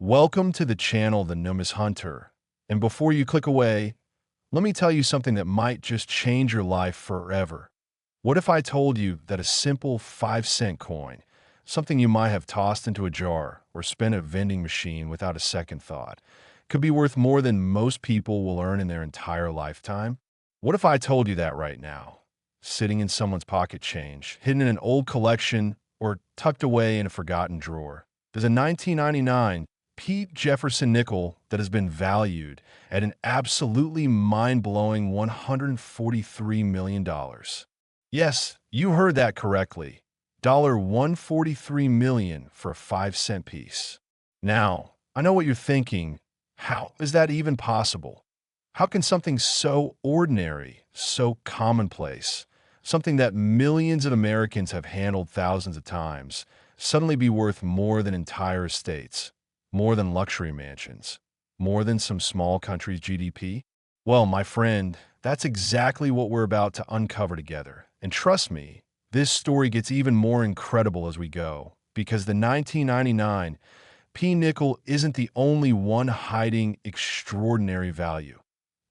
Welcome to the channel, The Numbers Hunter. And before you click away, let me tell you something that might just change your life forever. What if I told you that a simple 5-cent coin, something you might have tossed into a jar or spent at a vending machine without a second thought, could be worth more than most people will earn in their entire lifetime? What if I told you that right now, sitting in someone's pocket change, hidden in an old collection, or tucked away in a forgotten drawer? There's a 1999 Jefferson Nickel that has been valued at an absolutely mind-blowing $143 million. Yes, you heard that correctly. $143 million for a 5-cent piece. Now, I know what you're thinking. How is that even possible? How can something so ordinary, so commonplace, something that millions of Americans have handled thousands of times, suddenly be worth more than entire estates, more than luxury mansions, more than some small country's GDP? Well, my friend, that's exactly what we're about to uncover together. And trust me, this story gets even more incredible as we go, because the 1999 nickel isn't the only one hiding extraordinary value.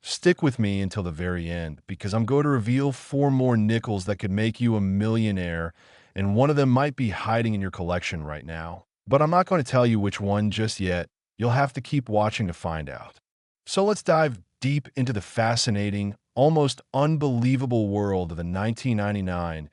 Stick with me until the very end, because I'm going to reveal 4 more nickels that could make you a millionaire, and one of them might be hiding in your collection right now. But I'm not going to tell you which one just yet. You'll have to keep watching to find out. So let's dive deep into the fascinating, almost unbelievable world of the 1999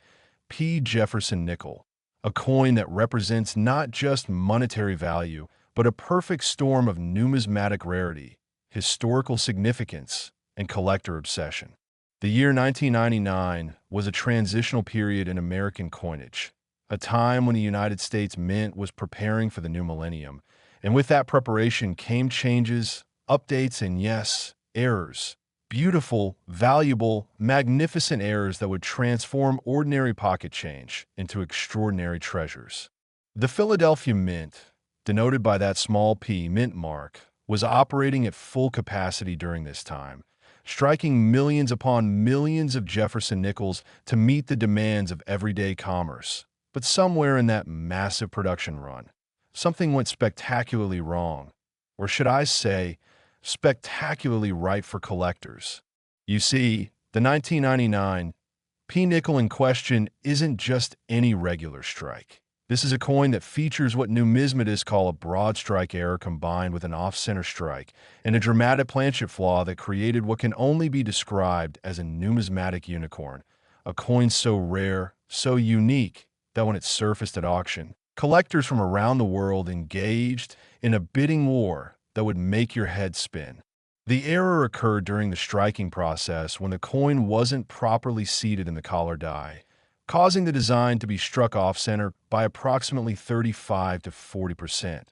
Jefferson Nickel, a coin that represents not just monetary value, but a perfect storm of numismatic rarity, historical significance, and collector obsession. The year 1999 was a transitional period in American coinage, a time when the United States Mint was preparing for the new millennium, and with that preparation came changes, updates, and yes, errors. Beautiful, valuable, magnificent errors that would transform ordinary pocket change into extraordinary treasures. The Philadelphia Mint, denoted by that small p mint mark, was operating at full capacity during this time, striking millions upon millions of Jefferson nickels to meet the demands of everyday commerce. But somewhere in that massive production run, something went spectacularly wrong, or should I say, spectacularly right for collectors. You see, the 1999 nickel in question isn't just any regular strike. This is a coin that features what numismatists call a broadstrike error combined with an off-center strike and a dramatic planchet flaw that created what can only be described as a numismatic unicorn, a coin so rare, so unique, that when it surfaced at auction, collectors from around the world engaged in a bidding war that would make your head spin. The error occurred during the striking process when the coin wasn't properly seated in the collar die, causing the design to be struck off-center by approximately 35 to 40%.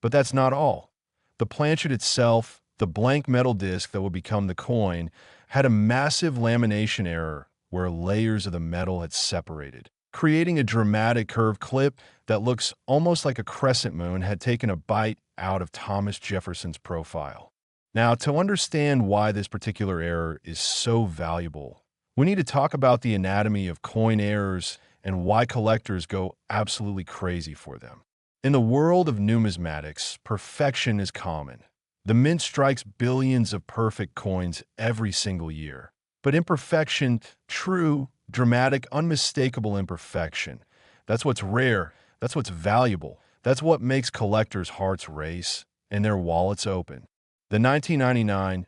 But that's not all. The planchet itself, the blank metal disc that would become the coin, had a massive lamination error where layers of the metal had separated, creating a dramatic curved clip that looks almost like a crescent moon had taken a bite out of Thomas Jefferson's profile. Now, to understand why this particular error is so valuable, we need to talk about the anatomy of coin errors and why collectors go absolutely crazy for them. In the world of numismatics, perfection is common. The mint strikes billions of perfect coins every single year. But imperfection, true, dramatic, unmistakable imperfection, that's what's rare, that's what's valuable, that's what makes collectors' hearts race and their wallets open. The 1999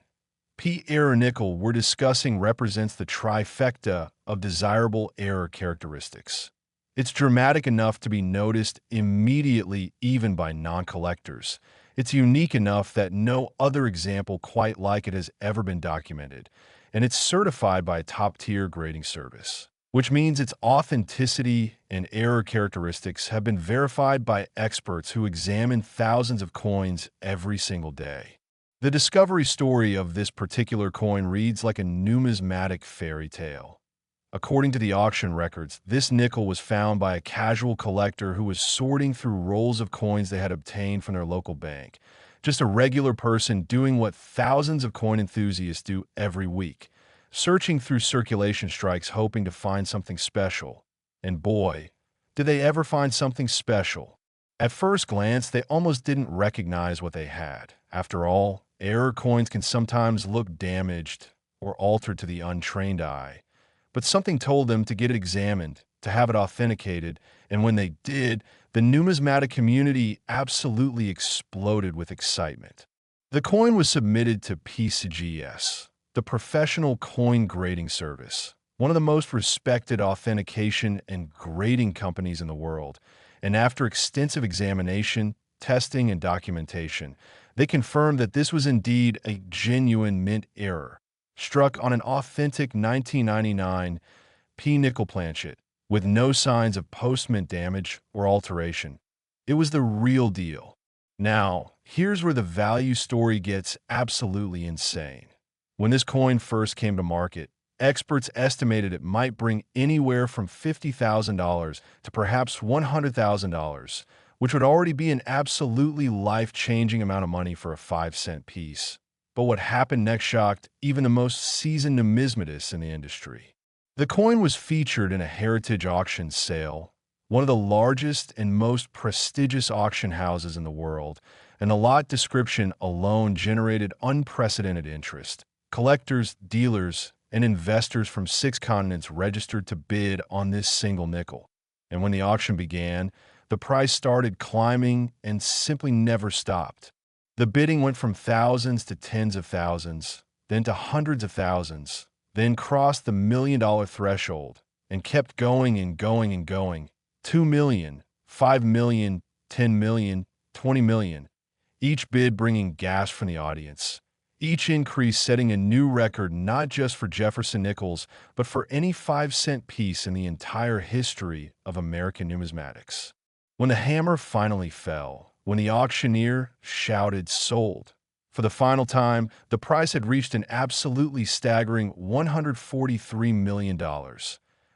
error nickel we're discussing represents the trifecta of desirable error characteristics. It's dramatic enough to be noticed immediately even by non-collectors. It's unique enough that no other example quite like it has ever been documented, and it's certified by a top-tier grading service, which means its authenticity and error characteristics have been verified by experts who examine thousands of coins every single day. The discovery story of this particular coin reads like a numismatic fairy tale. According to the auction records, this nickel was found by a casual collector who was sorting through rolls of coins they had obtained from their local bank. Just a regular person doing what thousands of coin enthusiasts do every week, searching through circulation strikes hoping to find something special. And boy, did they ever find something special. At first glance, they almost didn't recognize what they had. After all, error coins can sometimes look damaged or altered to the untrained eye. But something told them to get it examined, to have it authenticated, and when they did, the numismatic community absolutely exploded with excitement. The coin was submitted to PCGS, the professional coin grading service, one of the most respected authentication and grading companies in the world, and after extensive examination, testing, and documentation, they confirmed that this was indeed a genuine mint error, struck on an authentic 1999 nickel planchet, with no signs of post-mint damage or alteration. It was the real deal. Now, here's where the value story gets absolutely insane. When this coin first came to market, experts estimated it might bring anywhere from $50,000 to perhaps $100,000, which would already be an absolutely life-changing amount of money for a 5-cent piece. But what happened next shocked even the most seasoned numismatists in the industry. The coin was featured in a heritage auction sale, one of the largest and most prestigious auction houses in the world, and the lot description alone generated unprecedented interest. Collectors, dealers, and investors from 6 continents registered to bid on this single nickel. And when the auction began, the price started climbing and simply never stopped. The bidding went from thousands to tens of thousands, then to hundreds of thousands, then crossed the $1 million threshold, and kept going and going and going. 2 million, 5 million, 10 million, 20 million, each bid bringing gasp from the audience. Each increase setting a new record not just for Jefferson Nickels, but for any 5-cent piece in the entire history of American numismatics. When the hammer finally fell, when the auctioneer shouted sold, for the final time, the price had reached an absolutely staggering $143 million,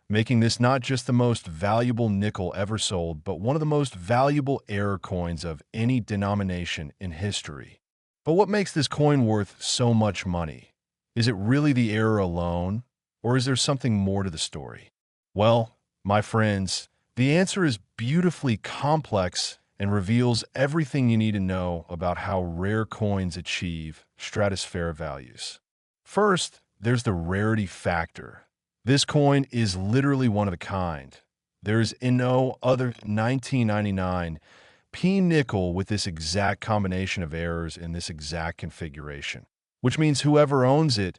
making this not just the most valuable nickel ever sold, but one of the most valuable error coins of any denomination in history. But what makes this coin worth so much money? Is it really the error alone, or is there something more to the story? Well, my friends, the answer is beautifully complex and reveals everything you need to know about how rare coins achieve stratospheric values. First, there's the rarity factor. This coin is literally one of a kind. There is no other 1999 nickel with this exact combination of errors in this exact configuration, which means whoever owns it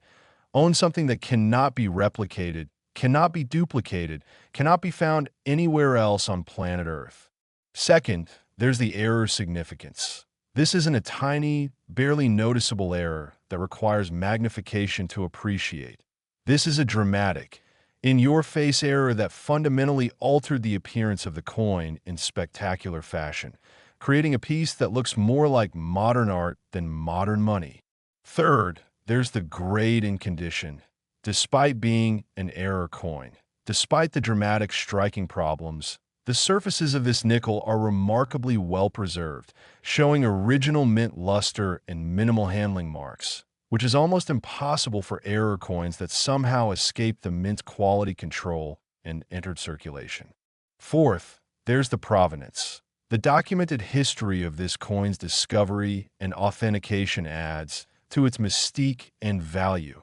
owns something that cannot be replicated, cannot be duplicated, cannot be found anywhere else on planet Earth. Second, there's the error significance. This isn't a tiny, barely noticeable error that requires magnification to appreciate. This is a dramatic, in-your-face error that fundamentally altered the appearance of the coin in spectacular fashion, creating a piece that looks more like modern art than modern money. Third, there's the grade and condition. Despite being an error coin, despite the dramatic striking problems, the surfaces of this nickel are remarkably well preserved, showing original mint luster and minimal handling marks, which is almost impossible for error coins that somehow escaped the mint quality control and entered circulation. Fourth, there's the provenance. The documented history of this coin's discovery and authentication adds to its mystique and value,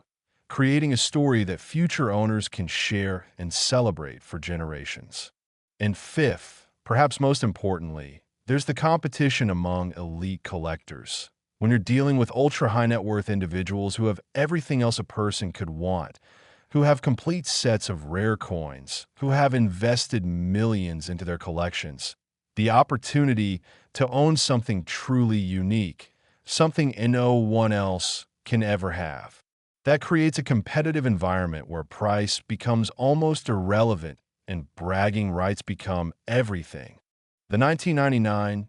creating a story that future owners can share and celebrate for generations. And fifth, perhaps most importantly, there's the competition among elite collectors. When you're dealing with ultra-high net worth individuals who have everything else a person could want, who have complete sets of rare coins, who have invested millions into their collections, the opportunity to own something truly unique, something no one else can ever have. That creates a competitive environment where price becomes almost irrelevant and bragging rights become everything. The 1999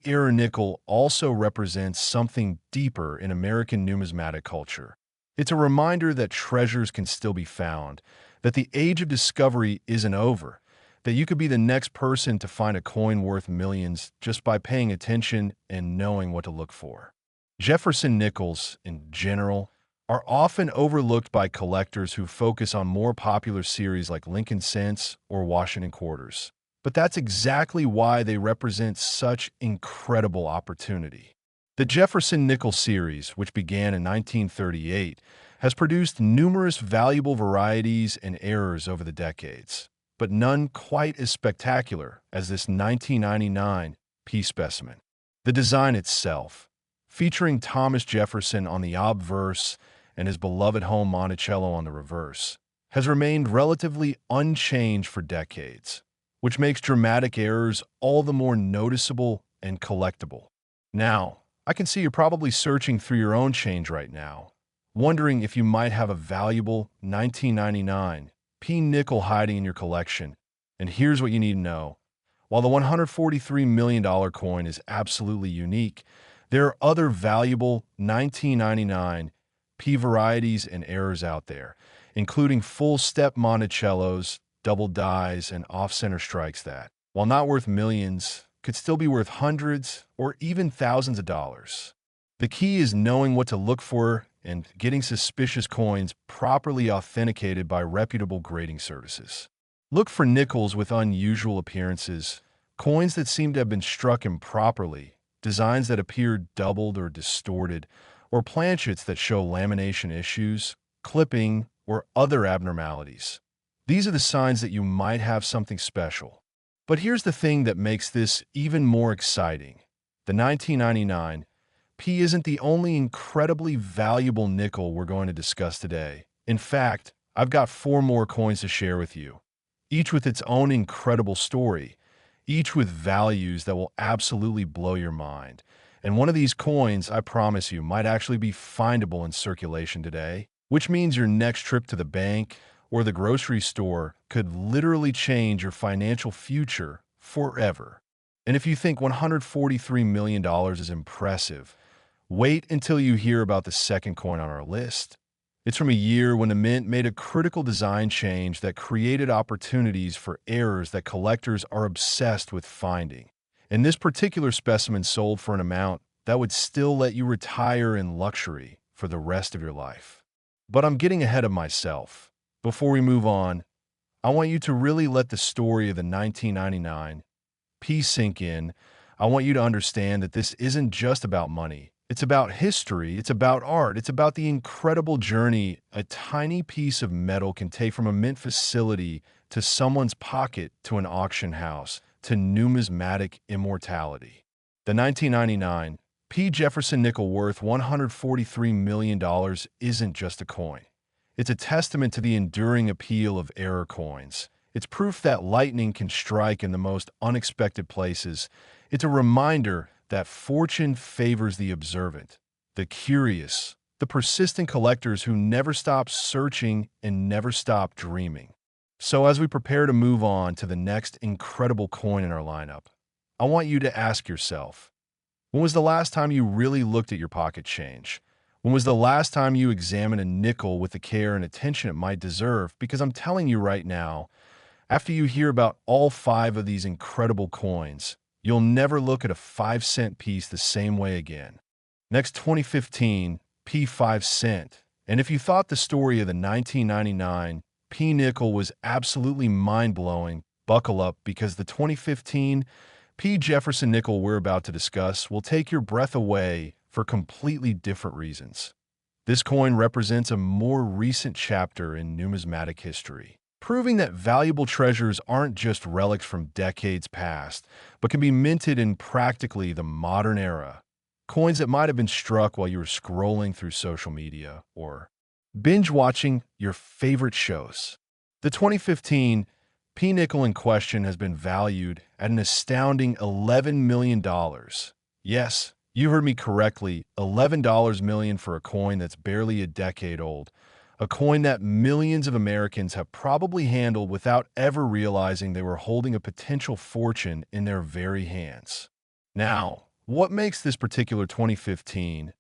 era nickel also represents something deeper in American numismatic culture. It's a reminder that treasures can still be found, that the age of discovery isn't over, that you could be the next person to find a coin worth millions just by paying attention and knowing what to look for. Jefferson Nickels, in general, are often overlooked by collectors who focus on more popular series like Lincoln Cents or Washington Quarters. But that's exactly why they represent such incredible opportunity. The Jefferson Nickel series, which began in 1938, has produced numerous valuable varieties and errors over the decades, but none quite as spectacular as this 1999 P specimen. The design itself, featuring Thomas Jefferson on the obverse and his beloved home Monticello on the reverse, has remained relatively unchanged for decades, which makes dramatic errors all the more noticeable and collectible. Now, I can see you're probably searching through your own change right now, wondering if you might have a valuable 1999 P nickel hiding in your collection. And here's what you need to know. While the $143 million coin is absolutely unique, there are other valuable 1999 P varieties and errors out there, including full-step Monticellos, double dies, and off-center strikes that, while not worth millions, could still be worth hundreds or even thousands of dollars. The key is knowing what to look for and getting suspicious coins properly authenticated by reputable grading services. Look for nickels with unusual appearances, coins that seem to have been struck improperly, designs that appear doubled or distorted, or planchets that show lamination issues, clipping, or other abnormalities. These are the signs that you might have something special. But here's the thing that makes this even more exciting. The 1999 P isn't the only incredibly valuable nickel we're going to discuss today. In fact, I've got 4 more coins to share with you, each with its own incredible story, each with values that will absolutely blow your mind. And one of these coins, I promise you, might actually be findable in circulation today, which means your next trip to the bank or the grocery store could literally change your financial future forever. And if you think $143 million is impressive, wait until you hear about the second coin on our list. It's from a year when the Mint made a critical design change that created opportunities for errors that collectors are obsessed with finding. And this particular specimen sold for an amount that would still let you retire in luxury for the rest of your life. But I'm getting ahead of myself. Before we move on, I want you to really let the story of the 1999 P sink in. I want you to understand that this isn't just about money. It's about history, it's about art, it's about the incredible journey a tiny piece of metal can take from a mint facility to someone's pocket to an auction house to numismatic immortality. The 1999 P Jefferson Nickel worth $143 million isn't just a coin. It's a testament to the enduring appeal of error coins. It's proof that lightning can strike in the most unexpected places. It's a reminder that fortune favors the observant, the curious, the persistent collectors who never stop searching and never stop dreaming. So as we prepare to move on to the next incredible coin in our lineup, I want you to ask yourself, when was the last time you really looked at your pocket change? When was the last time you examined a nickel with the care and attention it might deserve? Because I'm telling you right now, after you hear about all 5 of these incredible coins, you'll never look at a 5-cent piece the same way again. Next, 2015 P 5 cent. And if you thought the story of the 1999 P nickel was absolutely mind-blowing, buckle up, because the 2015 P Jefferson Nickel we're about to discuss will take your breath away for completely different reasons. This coin represents a more recent chapter in numismatic history, proving that valuable treasures aren't just relics from decades past, but can be minted in practically the modern era. Coins that might have been struck while you were scrolling through social media or binge-watching your favorite shows. The 2015 P nickel in question has been valued at an astounding $11 million. Yes, you heard me correctly, $11 million for a coin that's barely a decade old. A coin that millions of Americans have probably handled without ever realizing they were holding a potential fortune in their very hands. Now, what makes this particular 2015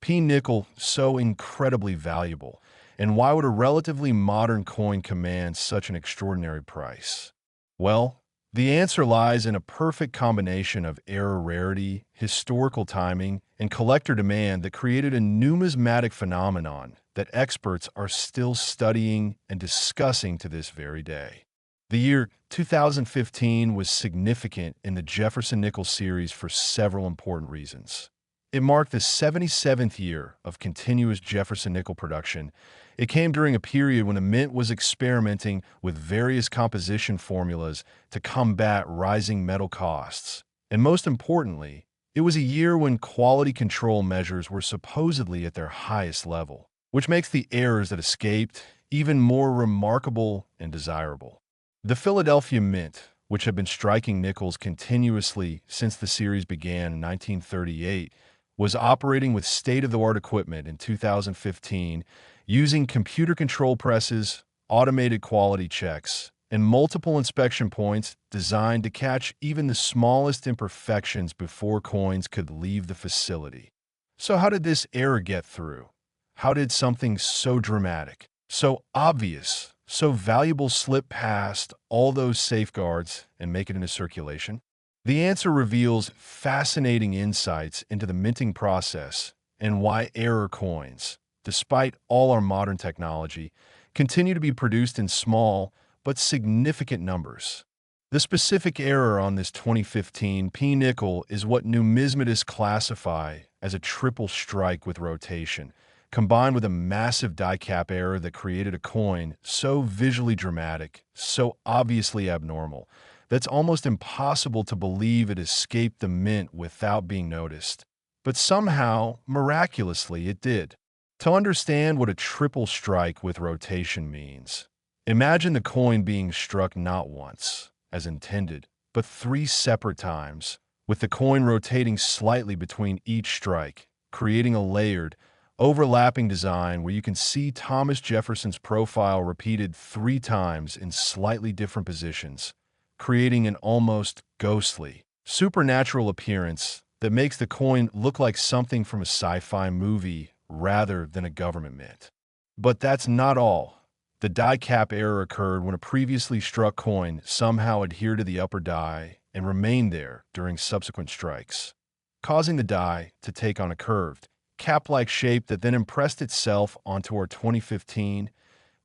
P nickel so incredibly valuable, and why would a relatively modern coin command such an extraordinary price? Well, the answer lies in a perfect combination of error rarity, historical timing, and collector demand that created a numismatic phenomenon that experts are still studying and discussing to this very day. The year 2015 was significant in the Jefferson Nickel series for several important reasons. It marked the 77th year of continuous Jefferson Nickel production. It came during a period when the mint was experimenting with various composition formulas to combat rising metal costs. And most importantly, it was a year when quality control measures were supposedly at their highest level, which makes the errors that escaped even more remarkable and desirable. The Philadelphia Mint, which had been striking nickels continuously since the series began in 1938, was operating with state-of-the-art equipment in 2015, using computer control presses, automated quality checks, and multiple inspection points designed to catch even the smallest imperfections before coins could leave the facility. So how did this error get through? How did something so dramatic, so obvious, so valuable slip past all those safeguards and make it into circulation? The answer reveals fascinating insights into the minting process and why error coins, despite all our modern technology, continue to be produced in small but significant numbers. The specific error on this 2015 P nickel is what numismatists classify as a triple strike with rotation, combined with a massive die cap error that created a coin so visually dramatic, so obviously abnormal, that's almost impossible to believe it escaped the mint without being noticed. But somehow, miraculously, it did. To understand what a triple strike with rotation means, imagine the coin being struck not once, as intended, but 3 separate times, with the coin rotating slightly between each strike, creating a layered, overlapping design where you can see Thomas Jefferson's profile repeated 3 times in slightly different positions, creating an almost ghostly, supernatural appearance that makes the coin look like something from a sci-fi movie rather than a government mint. But that's not all. The die cap error occurred when a previously struck coin somehow adhered to the upper die and remained there during subsequent strikes, causing the die to take on a curved, cap-like shape that then impressed itself onto our 2015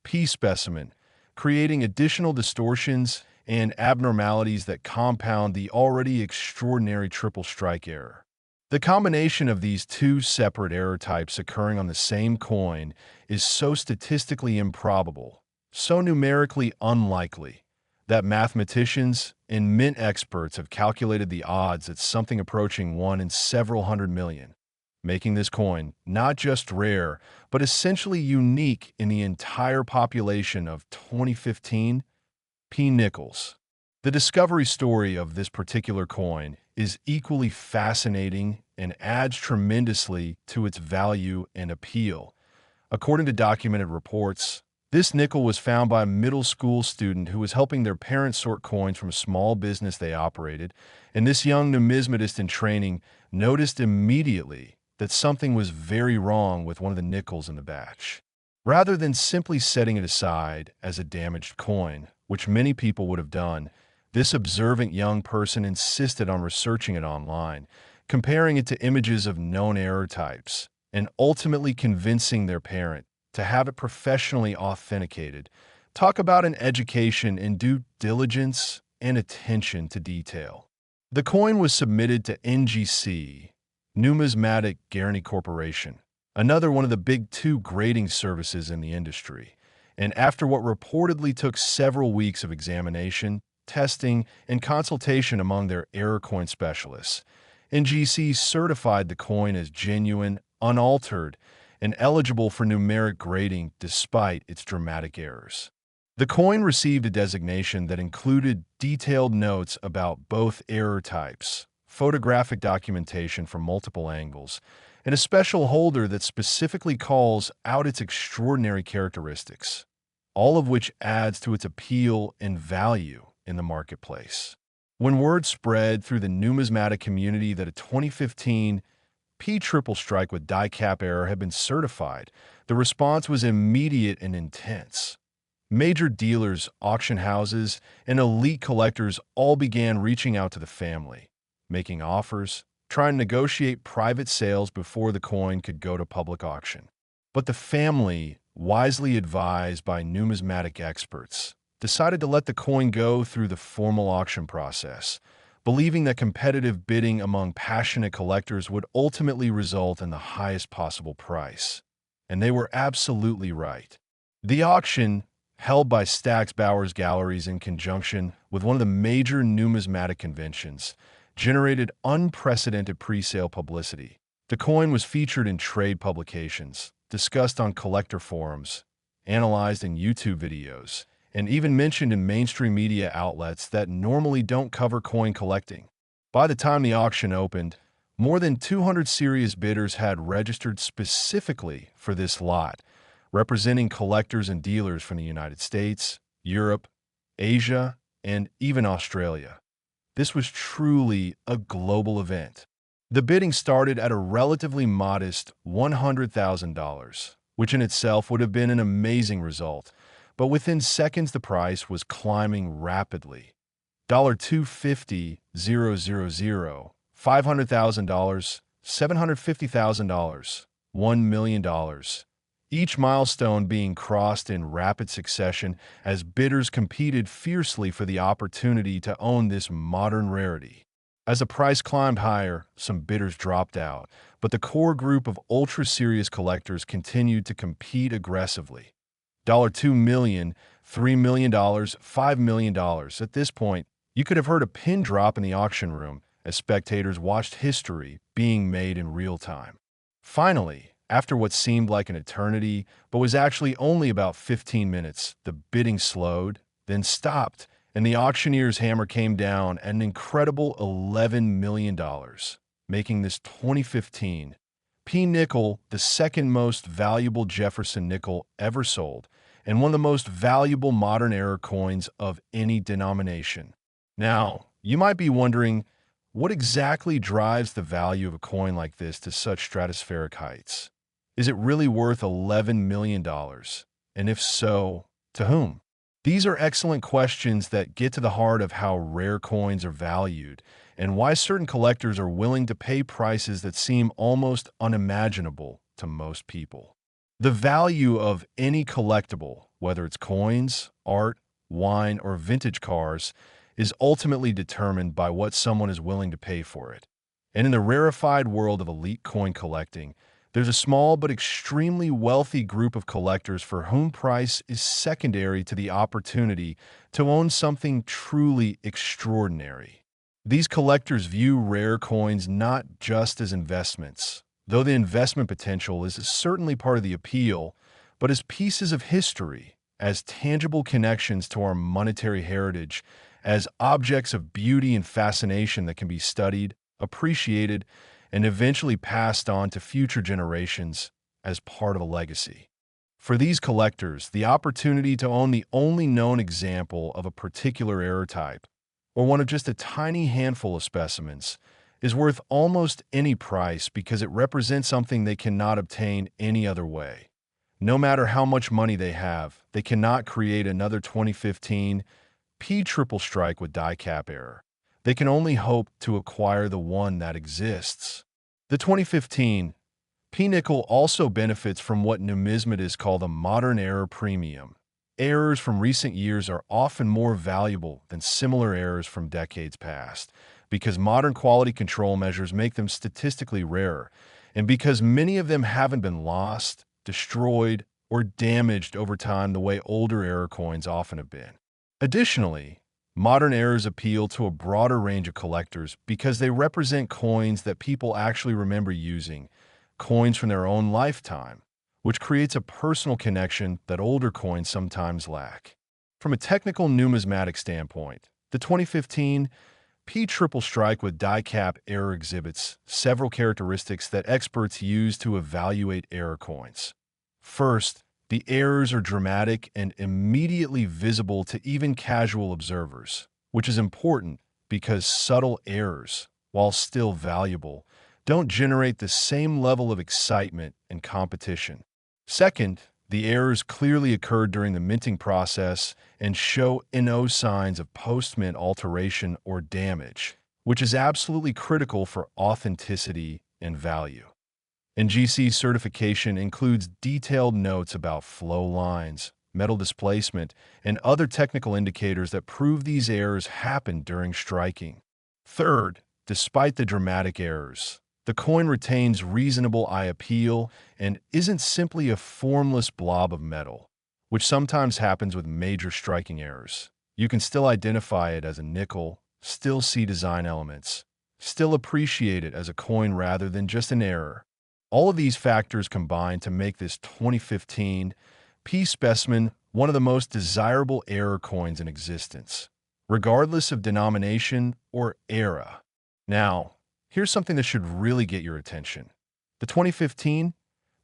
P specimen, creating additional distortions and abnormalities that compound the already extraordinary triple strike error. The combination of these 2 separate error types occurring on the same coin is so statistically improbable, so numerically unlikely, that mathematicians and mint experts have calculated the odds at something approaching 1 in several hundred million, making this coin not just rare, but essentially unique in the entire population of 2015 P nickels. The discovery story of this particular coin is equally fascinating and adds tremendously to its value and appeal. According to documented reports, this nickel was found by a middle school student who was helping their parents sort coins from a small business they operated, and this young numismatist in training noticed immediately that something was very wrong with one of the nickels in the batch. Rather than simply setting it aside as a damaged coin, which many people would have done, this observant young person insisted on researching it online, comparing it to images of known error types, and ultimately convincing their parent to have it professionally authenticated. Talk about an education in due diligence and attention to detail. The coin was submitted to NGC, Numismatic Guarantee Corporation, another one of the big 2 grading services in the industry, and after what reportedly took several weeks of examination, testing, and consultation among their error coin specialists, NGC certified the coin as genuine, unaltered, and eligible for numeric grading despite its dramatic errors. The coin received a designation that included detailed notes about both error types, photographic documentation from multiple angles, and a special holder that specifically calls out its extraordinary characteristics, all of which adds to its appeal and value in the marketplace. When word spread through the numismatic community that a 2015 P triple strike with die cap error had been certified, the response was immediate and intense. Major dealers, auction houses, and elite collectors all began reaching out to the family, making offers, trying to negotiate private sales before the coin could go to public auction. But the family, wisely advised by numismatic experts, decided to let the coin go through the formal auction process, believing that competitive bidding among passionate collectors would ultimately result in the highest possible price. And they were absolutely right. The auction, held by Stack's Bowers Galleries in conjunction with one of the major numismatic conventions, generated unprecedented pre-sale publicity. The coin was featured in trade publications, discussed on collector forums, analyzed in YouTube videos, and even mentioned in mainstream media outlets that normally don't cover coin collecting. By the time the auction opened, more than 200 serious bidders had registered specifically for this lot, representing collectors and dealers from the United States, Europe, Asia, and even Australia. This was truly a global event. The bidding started at a relatively modest $100,000, which in itself would have been an amazing result, but within seconds the price was climbing rapidly. $250,000, $500,000, $750,000, $1 million. Each milestone being crossed in rapid succession as bidders competed fiercely for the opportunity to own this modern rarity. As the price climbed higher, some bidders dropped out, but the core group of ultra-serious collectors continued to compete aggressively. $2 million, $3 million, $5 million. At this point, you could have heard a pin drop in the auction room as spectators watched history being made in real time. Finally, after what seemed like an eternity, but was actually only about 15 minutes, the bidding slowed, then stopped, and the auctioneer's hammer came down at an incredible $11 million, making this 2015 P nickel the second most valuable Jefferson nickel ever sold, and one of the most valuable modern-era coins of any denomination. Now, you might be wondering, what exactly drives the value of a coin like this to such stratospheric heights? Is it really worth $11 million? And if so, to whom? These are excellent questions that get to the heart of how rare coins are valued and why certain collectors are willing to pay prices that seem almost unimaginable to most people. The value of any collectible, whether it's coins, art, wine, or vintage cars, is ultimately determined by what someone is willing to pay for it. And in the rarefied world of elite coin collecting, there's a small but extremely wealthy group of collectors for whom price is secondary to the opportunity to own something truly extraordinary. These collectors view rare coins not just as investments, though the investment potential is certainly part of the appeal, but as pieces of history, as tangible connections to our monetary heritage, as objects of beauty and fascination that can be studied, appreciated, and eventually passed on to future generations as part of a legacy. For these collectors, the opportunity to own the only known example of a particular error type, or one of just a tiny handful of specimens, is worth almost any price because it represents something they cannot obtain any other way. No matter how much money they have, they cannot create another 2015 P triple strike with die cap error. They can only hope to acquire the one that exists. The 2015 P nickel also benefits from what numismatists call the modern error premium. Errors from recent years are often more valuable than similar errors from decades past, because modern quality control measures make them statistically rarer, and because many of them haven't been lost, destroyed, or damaged over time the way older error coins often have been. Additionally, modern errors appeal to a broader range of collectors because they represent coins that people actually remember using, coins from their own lifetime, which creates a personal connection that older coins sometimes lack. From a technical numismatic standpoint, the 2015 P triple strike with die cap error exhibits several characteristics that experts use to evaluate error coins. First, the errors are dramatic and immediately visible to even casual observers, which is important because subtle errors, while still valuable, don't generate the same level of excitement and competition. Second, the errors clearly occurred during the minting process and show no signs of post-mint alteration or damage, which is absolutely critical for authenticity and value. NGC certification includes detailed notes about flow lines, metal displacement, and other technical indicators that prove these errors happen during striking. Third, despite the dramatic errors, the coin retains reasonable eye appeal and isn't simply a formless blob of metal, which sometimes happens with major striking errors. You can still identify it as a nickel, still see design elements, still appreciate it as a coin rather than just an error. All of these factors combine to make this 2015 P specimen one of the most desirable error coins in existence, regardless of denomination or era. Now, here's something that should really get your attention. The 2015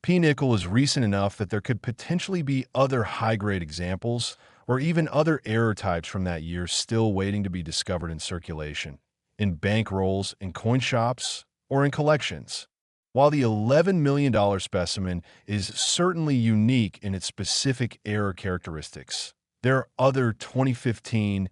P nickel is recent enough that there could potentially be other high-grade examples or even other error types from that year still waiting to be discovered in circulation, in bank rolls, in coin shops, or in collections. While the $11 million specimen is certainly unique in its specific error characteristics, there are other 2015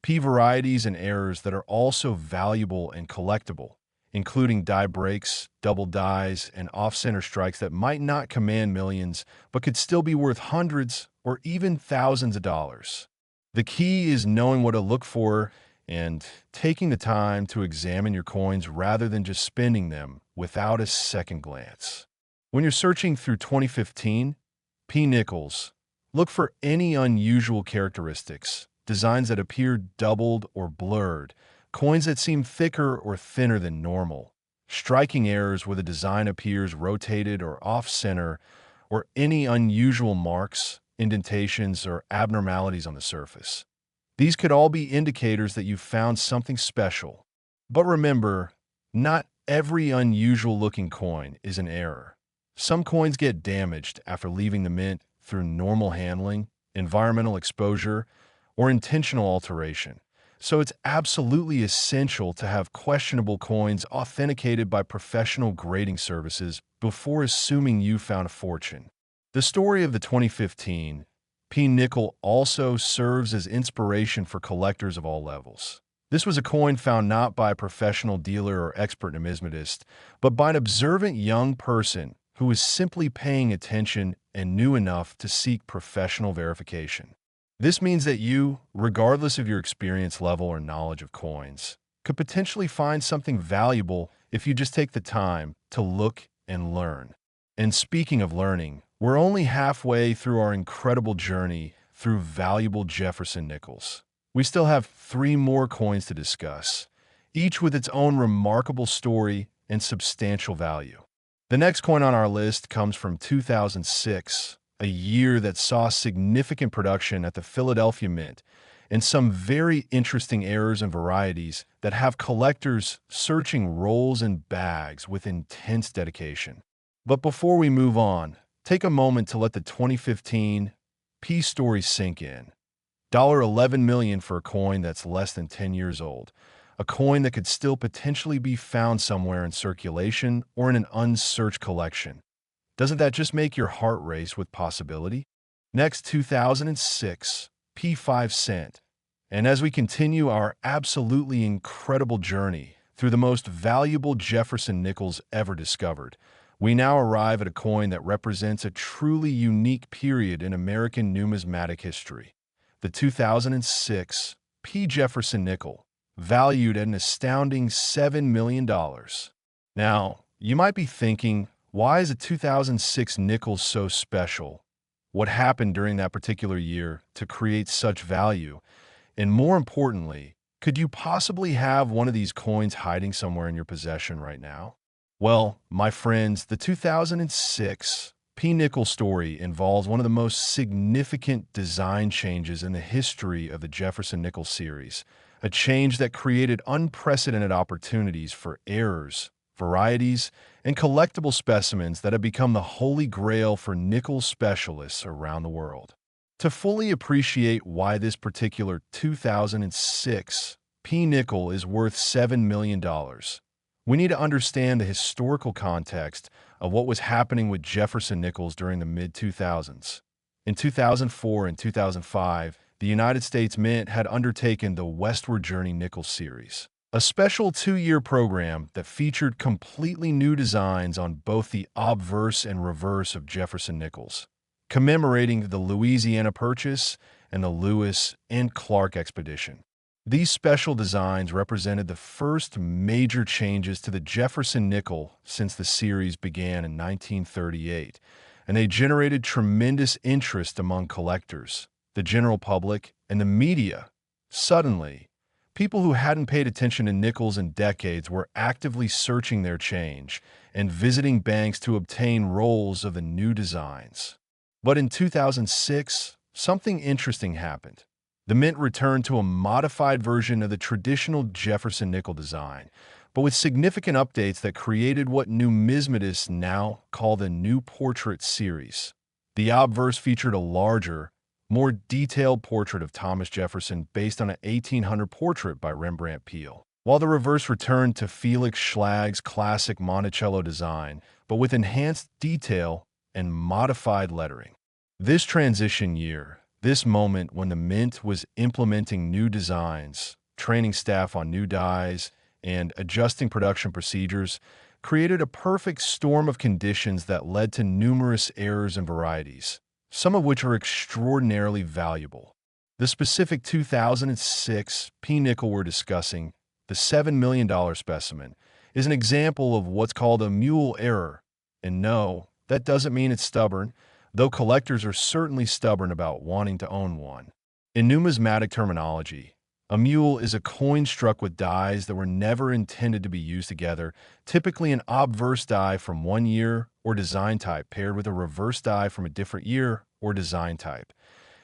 P varieties and errors that are also valuable and collectible, including die breaks, double dies, and off-center strikes that might not command millions but could still be worth hundreds or even thousands of dollars. The key is knowing what to look for and taking the time to examine your coins rather than just spending them without a second glance. When you're searching through 2015 P nickels, look for any unusual characteristics, designs that appear doubled or blurred, coins that seem thicker or thinner than normal, striking errors where the design appears rotated or off-center, or any unusual marks, indentations, or abnormalities on the surface. These could all be indicators that you've found something special. But remember, not every unusual-looking coin is an error. Some coins get damaged after leaving the mint through normal handling, environmental exposure, or intentional alteration. So it's absolutely essential to have questionable coins authenticated by professional grading services before assuming you found a fortune. The story of the 2015 P nickel also serves as inspiration for collectors of all levels. This was a coin found not by a professional dealer or expert numismatist, but by an observant young person who was simply paying attention and knew enough to seek professional verification. This means that you, regardless of your experience level or knowledge of coins, could potentially find something valuable if you just take the time to look and learn. And speaking of learning, we're only halfway through our incredible journey through valuable Jefferson nickels. We still have 3 more coins to discuss, each with its own remarkable story and substantial value. The next coin on our list comes from 2006, a year that saw significant production at the Philadelphia Mint and some very interesting errors and varieties that have collectors searching rolls and bags with intense dedication. But before we move on, take a moment to let the 2015 P story sink in. $11 million for a coin that's less than 10 years old, a coin that could still potentially be found somewhere in circulation or in an unsearched collection. Doesn't that just make your heart race with possibility? Next, 2006 P 5 cent. And as we continue our absolutely incredible journey through the most valuable Jefferson nickels ever discovered, we now arrive at a coin that represents a truly unique period in American numismatic history. The 2006 P. Jefferson nickel, valued at an astounding $7 million. Now, you might be thinking, why is a 2006 nickel so special? What happened during that particular year to create such value? And more importantly, could you possibly have one of these coins hiding somewhere in your possession right now? Well, my friends, the 2006 P nickel story involves one of the most significant design changes in the history of the Jefferson Nickel series, a change that created unprecedented opportunities for errors, varieties, and collectible specimens that have become the holy grail for nickel specialists around the world. To fully appreciate why this particular 2006 P nickel is worth $7 million, we need to understand the historical context of what was happening with Jefferson nickels during the mid-2000s. In 2004 and 2005, the United States Mint had undertaken the Westward Journey Nickel Series, a special 2-year program that featured completely new designs on both the obverse and reverse of Jefferson nickels. commemorating the Louisiana Purchase and the Lewis and Clark expedition. These special designs represented the first major changes to the Jefferson Nickel since the series began in 1938, and they generated tremendous interest among collectors, the general public, and the media. Suddenly, people who hadn't paid attention to nickels in decades were actively searching their change and visiting banks to obtain rolls of the new designs. But in 2006, something interesting happened. The mint returned to a modified version of the traditional Jefferson Nickel design, but with significant updates that created what numismatists now call the New Portrait series. The obverse featured a larger, more detailed portrait of Thomas Jefferson based on an 1800 portrait by Rembrandt Peale, while the reverse returned to Felix Schlag's classic Monticello design, but with enhanced detail and modified lettering. This transition year, this moment when the mint was implementing new designs, training staff on new dyes, and adjusting production procedures, created a perfect storm of conditions that led to numerous errors and varieties, some of which are extraordinarily valuable. The specific 2006 P nickel we're discussing, the $7 million specimen, is an example of what's called a mule error. And no, that doesn't mean it's stubborn, though collectors are certainly stubborn about wanting to own one. In numismatic terminology, a mule is a coin struck with dies that were never intended to be used together, typically an obverse die from one year or design type paired with a reverse die from a different year or design type.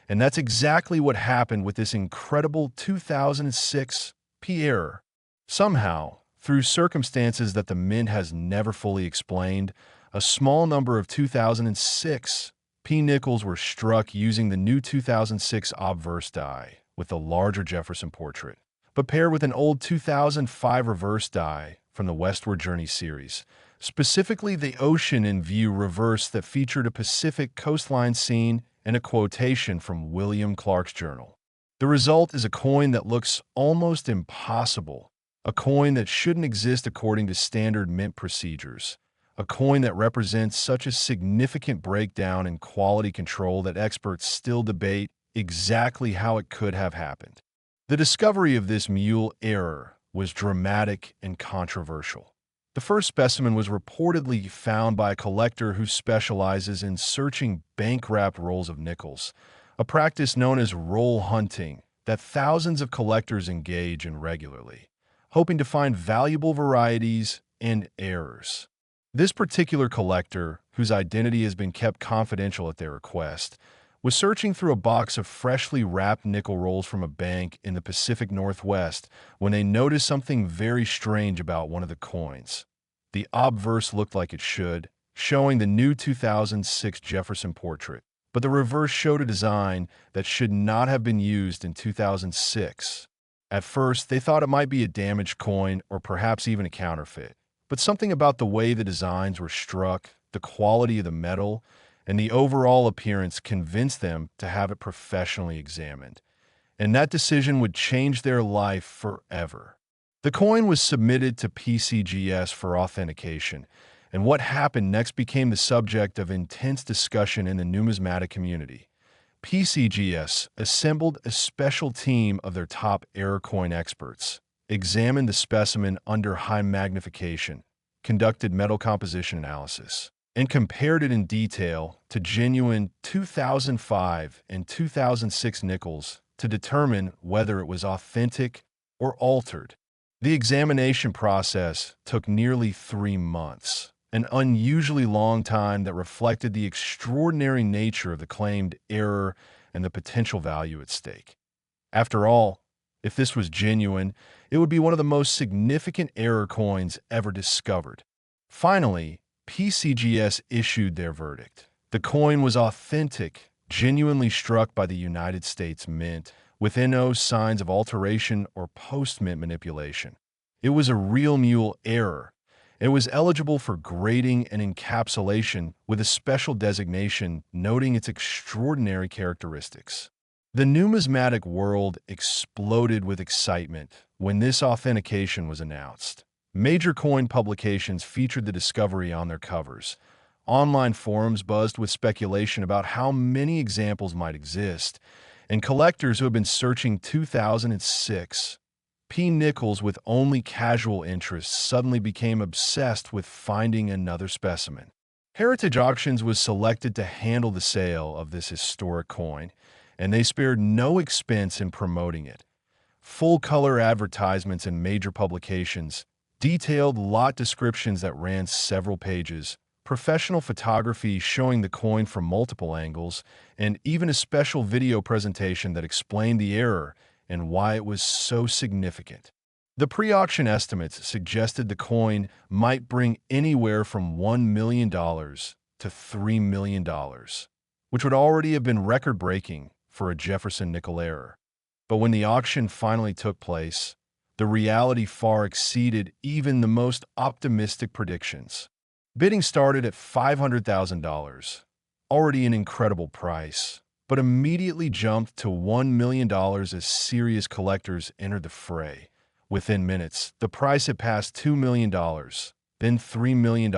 And that's exactly what happened with this incredible 2006 P error. Somehow, through circumstances that the mint has never fully explained, a small number of 2006 P nickels were struck using the new 2006 obverse die with the larger Jefferson portrait, but paired with an old 2005 reverse die from the Westward Journey series, specifically the Ocean in View reverse that featured a Pacific coastline scene and a quotation from William Clark's journal. The result is a coin that looks almost impossible, a coin that shouldn't exist according to standard mint procedures, a coin that represents such a significant breakdown in quality control that experts still debate exactly how it could have happened. The discovery of this mule error was dramatic and controversial. The first specimen was reportedly found by a collector who specializes in searching bank-wrapped rolls of nickels, a practice known as roll hunting that thousands of collectors engage in regularly, hoping to find valuable varieties and errors. This particular collector, whose identity has been kept confidential at their request, was searching through a box of freshly wrapped nickel rolls from a bank in the Pacific Northwest when they noticed something very strange about one of the coins. The obverse looked like it should, showing the new 2006 Jefferson portrait, but the reverse showed a design that should not have been used in 2006. At first, they thought it might be a damaged coin or perhaps even a counterfeit, but something about the way the designs were struck, the quality of the metal, and the overall appearance convinced them to have it professionally examined. And that decision would change their life forever. The coin was submitted to PCGS for authentication, and what happened next became the subject of intense discussion in the numismatic community. PCGS assembled a special team of their top error coin experts, examined the specimen under high magnification, conducted metal composition analysis, and compared it in detail to genuine 2005 and 2006 nickels to determine whether it was authentic or altered. The examination process took nearly 3 months, an unusually long time that reflected the extraordinary nature of the claimed error and the potential value at stake. After all, if this was genuine, it would be one of the most significant error coins ever discovered. Finally, PCGS issued their verdict. The coin was authentic, genuinely struck by the United States Mint, with no signs of alteration or post-mint manipulation. It was a real mule error. It was eligible for grading and encapsulation with a special designation noting its extraordinary characteristics. The numismatic world exploded with excitement when this authentication was announced. Major coin publications featured the discovery on their covers, Online forums buzzed with speculation about how many examples might exist, and collectors who have been searching 2006 P. Nickels with only casual interests suddenly became obsessed with finding another specimen. Heritage Auctions was selected to handle the sale of this historic coin, and they spared no expense in promoting it. Full-color advertisements in major publications, detailed lot descriptions that ran several pages, professional photography showing the coin from multiple angles, and even a special video presentation that explained the error and why it was so significant. The pre-auction estimates suggested the coin might bring anywhere from $1 million to $3 million, which would already have been record-breaking for a Jefferson Nickel error. But when the auction finally took place, the reality far exceeded even the most optimistic predictions. Bidding started at $500,000, already an incredible price, but immediately jumped to $1 million as serious collectors entered the fray. Within minutes, the price had passed $2 million, then $3 million,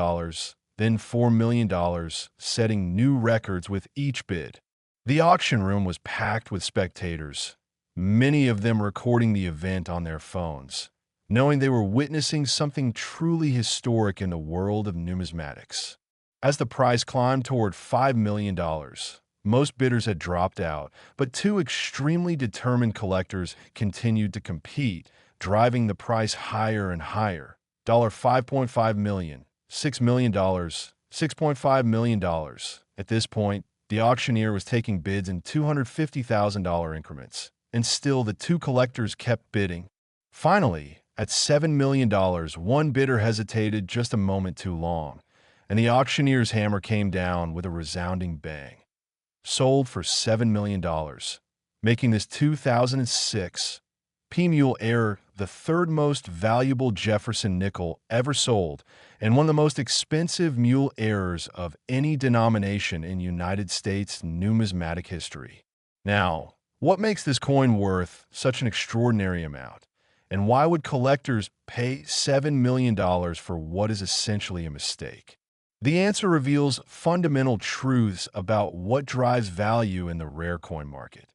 then $4 million, setting new records with each bid. The auction room was packed with spectators, many of them recording the event on their phones, knowing they were witnessing something truly historic in the world of numismatics. As the price climbed toward $5 million, most bidders had dropped out, but two extremely determined collectors continued to compete, driving the price higher and higher. $5.5 million, $6 million, $6.5 million. At this point, the auctioneer was taking bids in $250,000 increments, and still the two collectors kept bidding. Finally, at $7 million, one bidder hesitated just a moment too long, and the auctioneer's hammer came down with a resounding bang. Sold for $7 million, making this 2006 P-Mule error the third most valuable Jefferson nickel ever sold and one of the most expensive mule errors of any denomination in United States numismatic history. Now, what makes this coin worth such an extraordinary amount? And why would collectors pay $7 million for what is essentially a mistake? The answer reveals fundamental truths about what drives value in the rare coin market.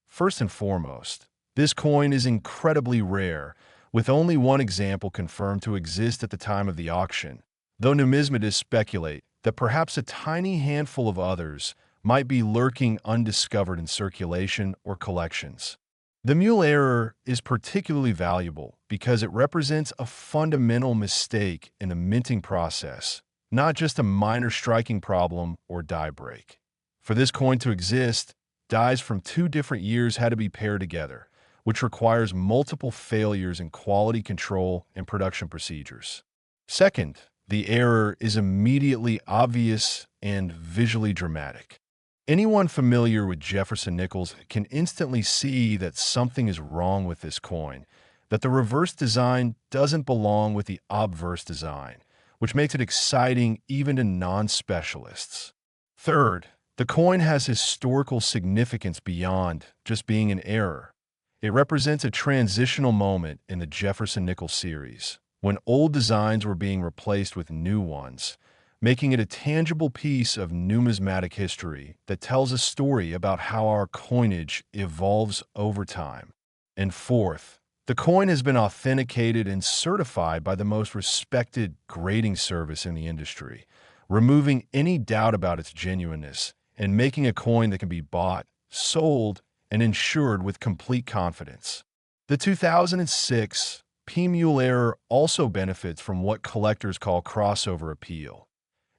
First and foremost, this coin is incredibly rare, with only one example confirmed to exist at the time of the auction, though numismatists speculate that perhaps a tiny handful of others might be lurking undiscovered in circulation or collections. The mule error is particularly valuable because it represents a fundamental mistake in the minting process, not just a minor striking problem or die break. For this coin to exist, dies from two different years had to be paired together, which requires multiple failures in quality control and production procedures. Second, the error is immediately obvious and visually dramatic. Anyone familiar with Jefferson Nickels can instantly see that something is wrong with this coin, that the reverse design doesn't belong with the obverse design, which makes it exciting even to non-specialists. Third, the coin has historical significance beyond just being an error. It represents a transitional moment in the Jefferson Nickel series, when old designs were being replaced with new ones, making it a tangible piece of numismatic history that tells a story about how our coinage evolves over time. And fourth, the coin has been authenticated and certified by the most respected grading service in the industry, removing any doubt about its genuineness and making a coin that can be bought, sold, and insured with complete confidence. The 2006 P-Mule error also benefits from what collectors call crossover appeal.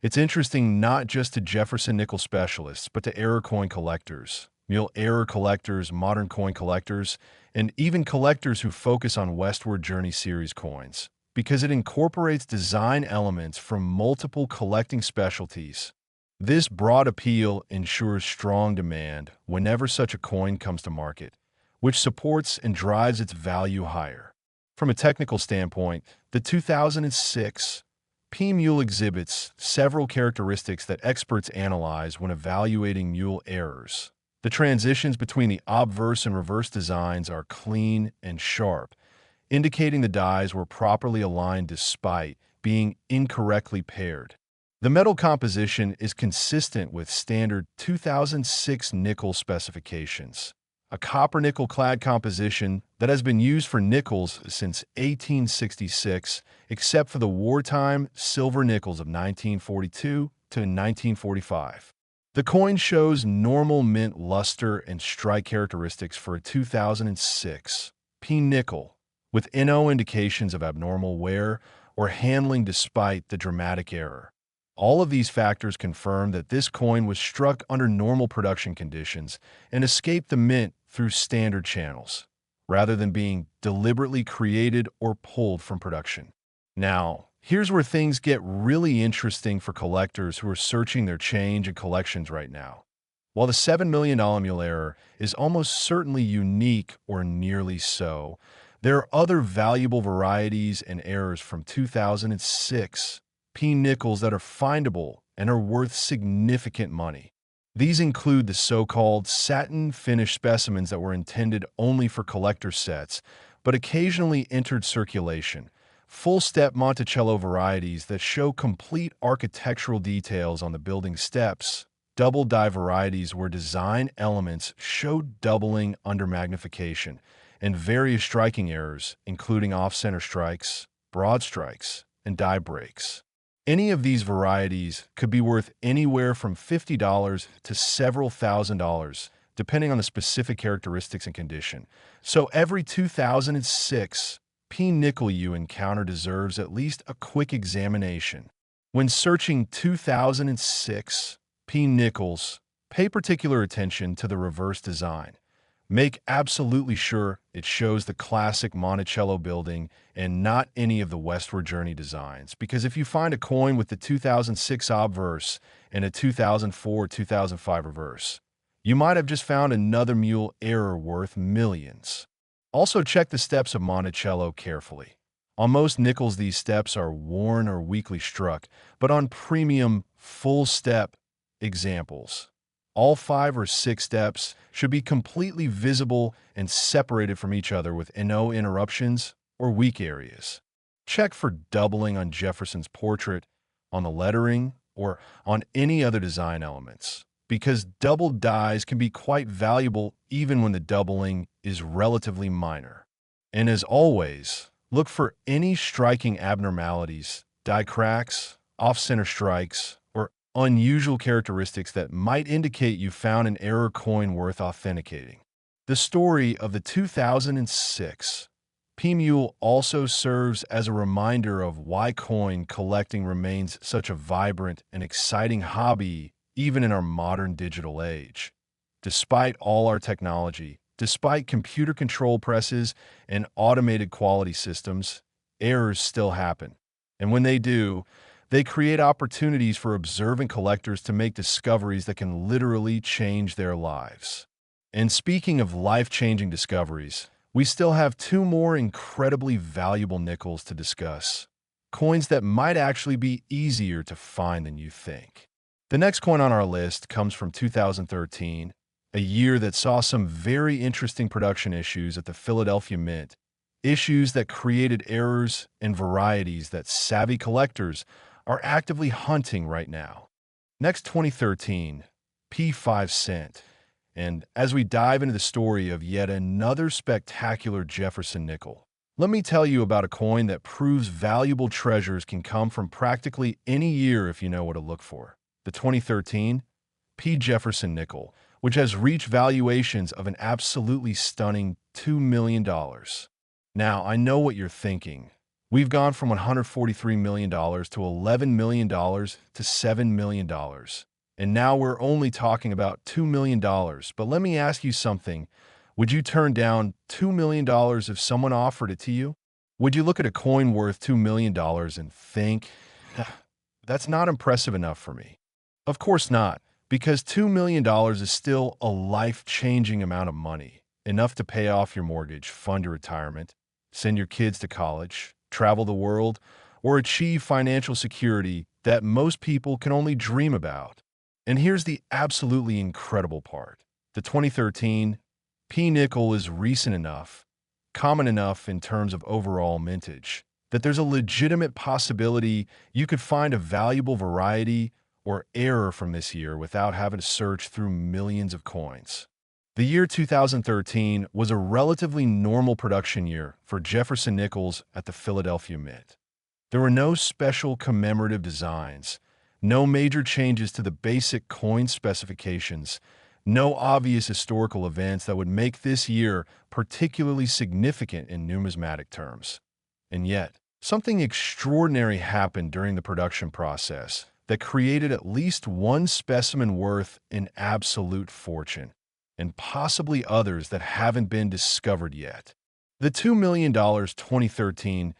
It's interesting not just to Jefferson Nickel specialists, but to error coin collectors, mule error collectors, modern coin collectors, and even collectors who focus on Westward Journey series coins, because it incorporates design elements from multiple collecting specialties. This broad appeal ensures strong demand whenever such a coin comes to market, which supports and drives its value higher. From a technical standpoint, the 2006 P-Mule exhibits several characteristics that experts analyze when evaluating mule errors. The transitions between the obverse and reverse designs are clean and sharp, indicating the dies were properly aligned despite being incorrectly paired. The metal composition is consistent with standard 2006 nickel specifications, a copper-nickel clad composition that has been used for nickels since 1866, except for the wartime silver nickels of 1942 to 1945. The coin shows normal mint luster and strike characteristics for a 2006 P nickel, with no indications of abnormal wear or handling despite the dramatic error. All of these factors confirm that this coin was struck under normal production conditions and escaped the mint through standard channels, rather than being deliberately created or pulled from production. Now, here's where things get really interesting for collectors who are searching their change and collections right now. While the $7 million mule error is almost certainly unique or nearly so, there are other valuable varieties and errors from 2006 P nickels that are findable and are worth significant money. These include the so-called satin finish specimens that were intended only for collector sets, but occasionally entered circulation, full-step Monticello varieties that show complete architectural details on the building steps, double die varieties where design elements show doubling under magnification, and various striking errors, including off-center strikes, broad strikes, and die breaks. Any of these varieties could be worth anywhere from $50 to several $1,000s, depending on the specific characteristics and condition. So every 2006 P nickel you encounter deserves at least a quick examination. When searching 2006 P nickels, pay particular attention to the reverse design. Make absolutely sure it shows the classic Monticello building and not any of the Westward Journey designs, because if you find a coin with the 2006 obverse and a 2004-2005 reverse, you might have just found another mule error worth millions. Also check the steps of Monticello carefully. On most nickels, these steps are worn or weakly struck, but on premium full-step examples, all 5 or 6 steps should be completely visible and separated from each other with no interruptions or weak areas. Check for doubling on Jefferson's portrait, on the lettering, or on any other design elements, because double dies can be quite valuable even when the doubling is relatively minor. And as always, look for any striking abnormalities, die cracks, off-center strikes, or unusual characteristics that might indicate you found an error coin worth authenticating. The story of the 2006 P Mule also serves as a reminder of why coin collecting remains such a vibrant and exciting hobby even in our modern digital age. Despite all our technology, despite computer control presses and automated quality systems, errors still happen. And when they do, they create opportunities for observant collectors to make discoveries that can literally change their lives. And speaking of life-changing discoveries, we still have 2 more incredibly valuable nickels to discuss. Coins that might actually be easier to find than you think. The next coin on our list comes from 2013, a year that saw some very interesting production issues at the Philadelphia Mint, issues that created errors and varieties that savvy collectors are actively hunting right now. Next, 2013, P5 cent. And as we dive into the story of yet another spectacular Jefferson Nickel, let me tell you about a coin that proves valuable treasures can come from practically any year if you know what to look for. The 2013 P Jefferson Nickel, which has reached valuations of an absolutely stunning $2 million. Now, I know what you're thinking. We've gone from $143 million to $11 million to $7 million. And now we're only talking about $2 million. But let me ask you something. Would you turn down $2 million if someone offered it to you? Would you look at a coin worth $2 million and think, that's not impressive enough for me? Of course not, because $2 million is still a life-changing amount of money, enough to pay off your mortgage, fund your retirement, send your kids to college, travel the world, or achieve financial security that most people can only dream about. And here's the absolutely incredible part. The 2013 P nickel is recent enough, common enough in terms of overall mintage, that there's a legitimate possibility you could find a valuable variety or error from this year without having to search through millions of coins. The year 2013 was a relatively normal production year for Jefferson Nickels at the Philadelphia Mint. There were no special commemorative designs, no major changes to the basic coin specifications, no obvious historical events that would make this year particularly significant in numismatic terms. And yet, something extraordinary happened during the production process that created at least one specimen worth an absolute fortune, and possibly others that haven't been discovered yet. The $2 million 2013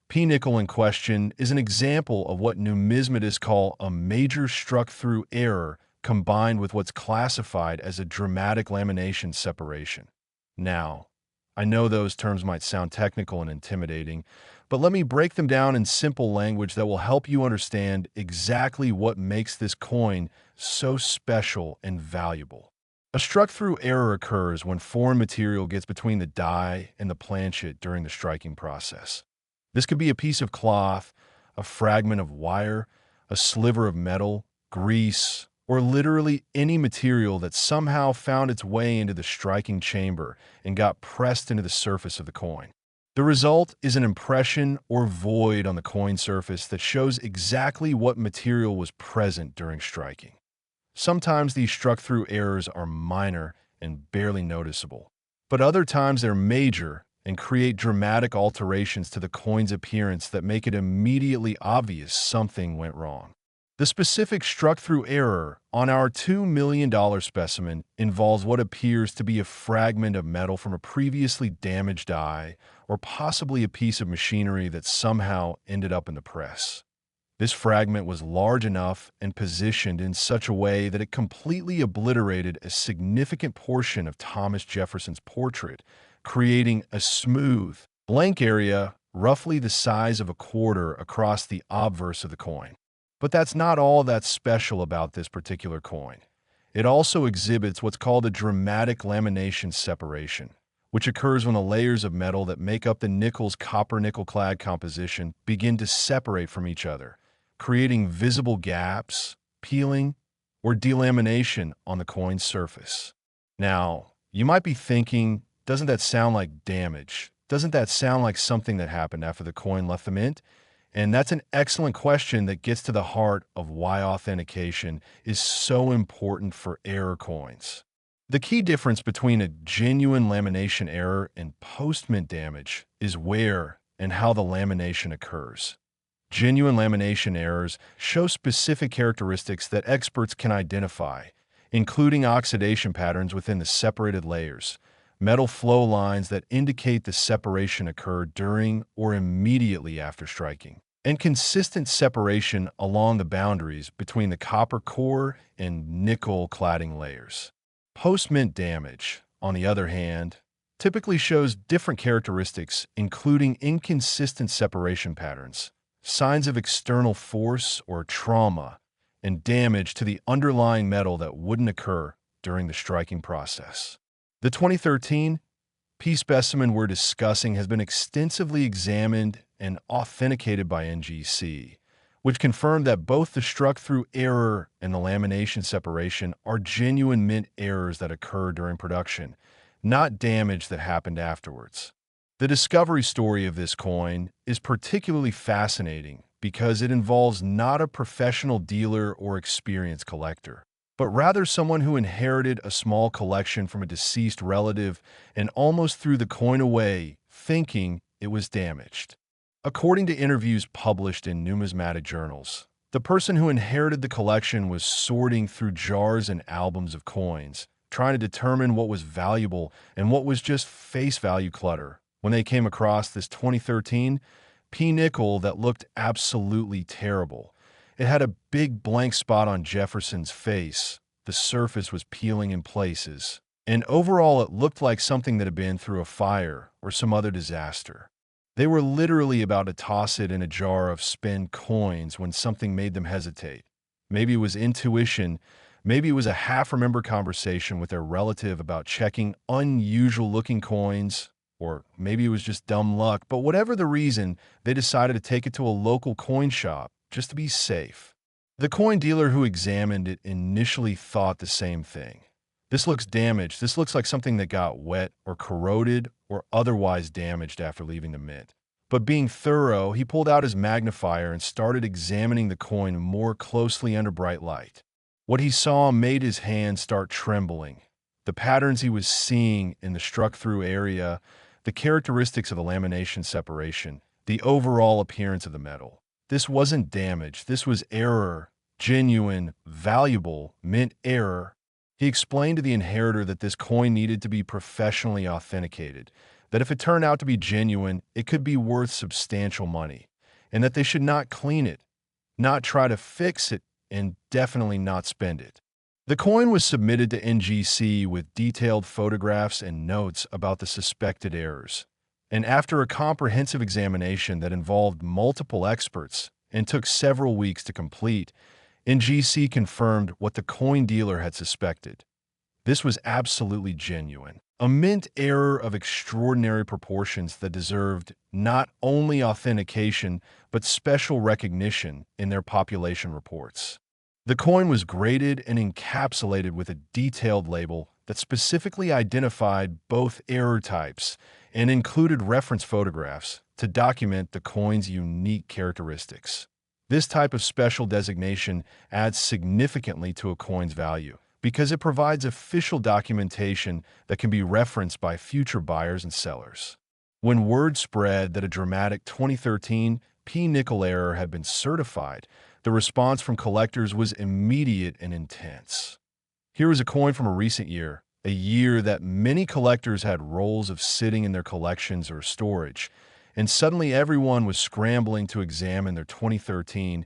P nickel in question is an example of what numismatists call a major struck-through error combined with what's classified as a dramatic lamination separation. Now, I know those terms might sound technical and intimidating, but let me break them down in simple language that will help you understand exactly what makes this coin so special and valuable. A struck-through error occurs when foreign material gets between the die and the planchet during the striking process. This could be a piece of cloth, a fragment of wire, a sliver of metal, grease, or literally any material that somehow found its way into the striking chamber and got pressed into the surface of the coin. The result is an impression or void on the coin surface that shows exactly what material was present during striking. Sometimes these struck-through errors are minor and barely noticeable, but other times they're major and create dramatic alterations to the coin's appearance that make it immediately obvious something went wrong. The specific struck-through error on our $2 million specimen involves what appears to be a fragment of metal from a previously damaged die or possibly a piece of machinery that somehow ended up in the press. This fragment was large enough and positioned in such a way that it completely obliterated a significant portion of Thomas Jefferson's portrait, creating a smooth, blank area roughly the size of a quarter across the obverse of the coin. But that's not all that's special about this particular coin. It also exhibits what's called a dramatic lamination separation, which occurs when the layers of metal that make up the nickel's copper-nickel-clad composition begin to separate from each other, creating visible gaps, peeling, or delamination on the coin's surface. Now, you might be thinking, doesn't that sound like damage? Doesn't that sound like something that happened after the coin left the mint? And that's an excellent question that gets to the heart of why authentication is so important for error coins. The key difference between a genuine lamination error and post-mint damage is where and how the lamination occurs. Genuine lamination errors show specific characteristics that experts can identify, including oxidation patterns within the separated layers, metal flow lines that indicate the separation occurred during or immediately after striking, and consistent separation along the boundaries between the copper core and nickel cladding layers. Post-mint damage, on the other hand, typically shows different characteristics, including inconsistent separation patterns, signs of external force or trauma, and damage to the underlying metal that wouldn't occur during the striking process. The 2013 P specimen we're discussing has been extensively examined and authenticated by NGC, which confirmed that both the struck-through error and the lamination separation are genuine mint errors that occur during production, not damage that happened afterwards. The discovery story of this coin is particularly fascinating because it involves not a professional dealer or experienced collector, but rather someone who inherited a small collection from a deceased relative and almost threw the coin away, thinking it was damaged. According to interviews published in numismatic journals, the person who inherited the collection was sorting through jars and albums of coins, trying to determine what was valuable and what was just face value clutter, when they came across this 2013 P nickel that looked absolutely terrible. It had a big blank spot on Jefferson's face, the surface was peeling in places, and overall it looked like something that had been through a fire or some other disaster. They were literally about to toss it in a jar of spent coins when something made them hesitate. Maybe it was intuition, maybe it was a half-remembered conversation with their relative about checking unusual-looking coins, or maybe it was just dumb luck, but whatever the reason, they decided to take it to a local coin shop just to be safe. The coin dealer who examined it initially thought the same thing. This looks damaged. This looks like something that got wet or corroded or otherwise damaged after leaving the mint. But being thorough, he pulled out his magnifier and started examining the coin more closely under bright light. What he saw made his hand start trembling. The patterns he was seeing in the struck-through area, the characteristics of the lamination separation, the overall appearance of the metal. This wasn't damage. This was error, genuine, valuable, mint error. He explained to the inheritor that this coin needed to be professionally authenticated, that if it turned out to be genuine, it could be worth substantial money, and that they should not clean it, not try to fix it, and definitely not spend it. The coin was submitted to NGC with detailed photographs and notes about the suspected errors. And after a comprehensive examination that involved multiple experts and took several weeks to complete, NGC confirmed what the coin dealer had suspected. This was absolutely genuine. A mint error of extraordinary proportions that deserved not only authentication, but special recognition in their population reports. The coin was graded and encapsulated with a detailed label that specifically identified both error types and included reference photographs to document the coin's unique characteristics. This type of special designation adds significantly to a coin's value because it provides official documentation that can be referenced by future buyers and sellers. When word spread that a dramatic 2013 nickel error had been certified, the response from collectors was immediate and intense. Here is a coin from a recent year, a year that many collectors had rolls of sitting in their collections or storage, and suddenly everyone was scrambling to examine their 2013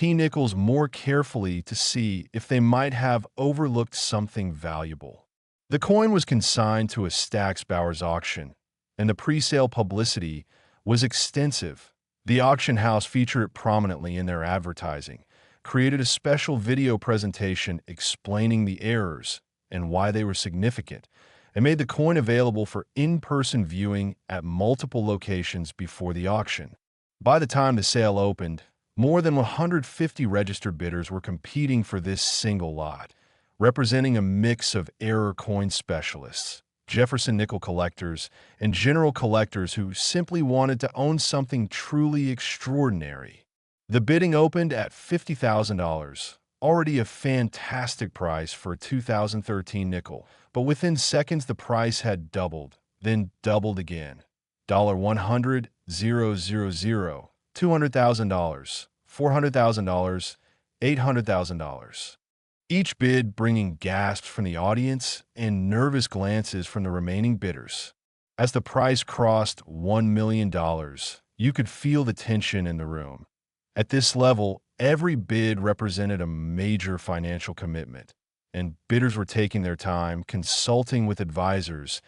nickels more carefully to see if they might have overlooked something valuable. The coin was consigned to a Stack's Bowers auction, and the pre-sale publicity was extensive. The auction house featured it prominently in their advertising, created a special video presentation explaining the errors and why they were significant, and made the coin available for in-person viewing at multiple locations before the auction. By the time the sale opened, more than 150 registered bidders were competing for this single lot, representing a mix of error coin specialists, Jefferson Nickel collectors, and general collectors who simply wanted to own something truly extraordinary. The bidding opened at $50,000, already a fantastic price for a 2013 nickel, but within seconds the price had doubled, then doubled again. $100,000, $000, $200,000, $400,000, $800,000. Each bid bringing gasps from the audience and nervous glances from the remaining bidders. As the price crossed $1 million, you could feel the tension in the room. At this level, every bid represented a major financial commitment, and bidders were taking their time, consulting with advisors,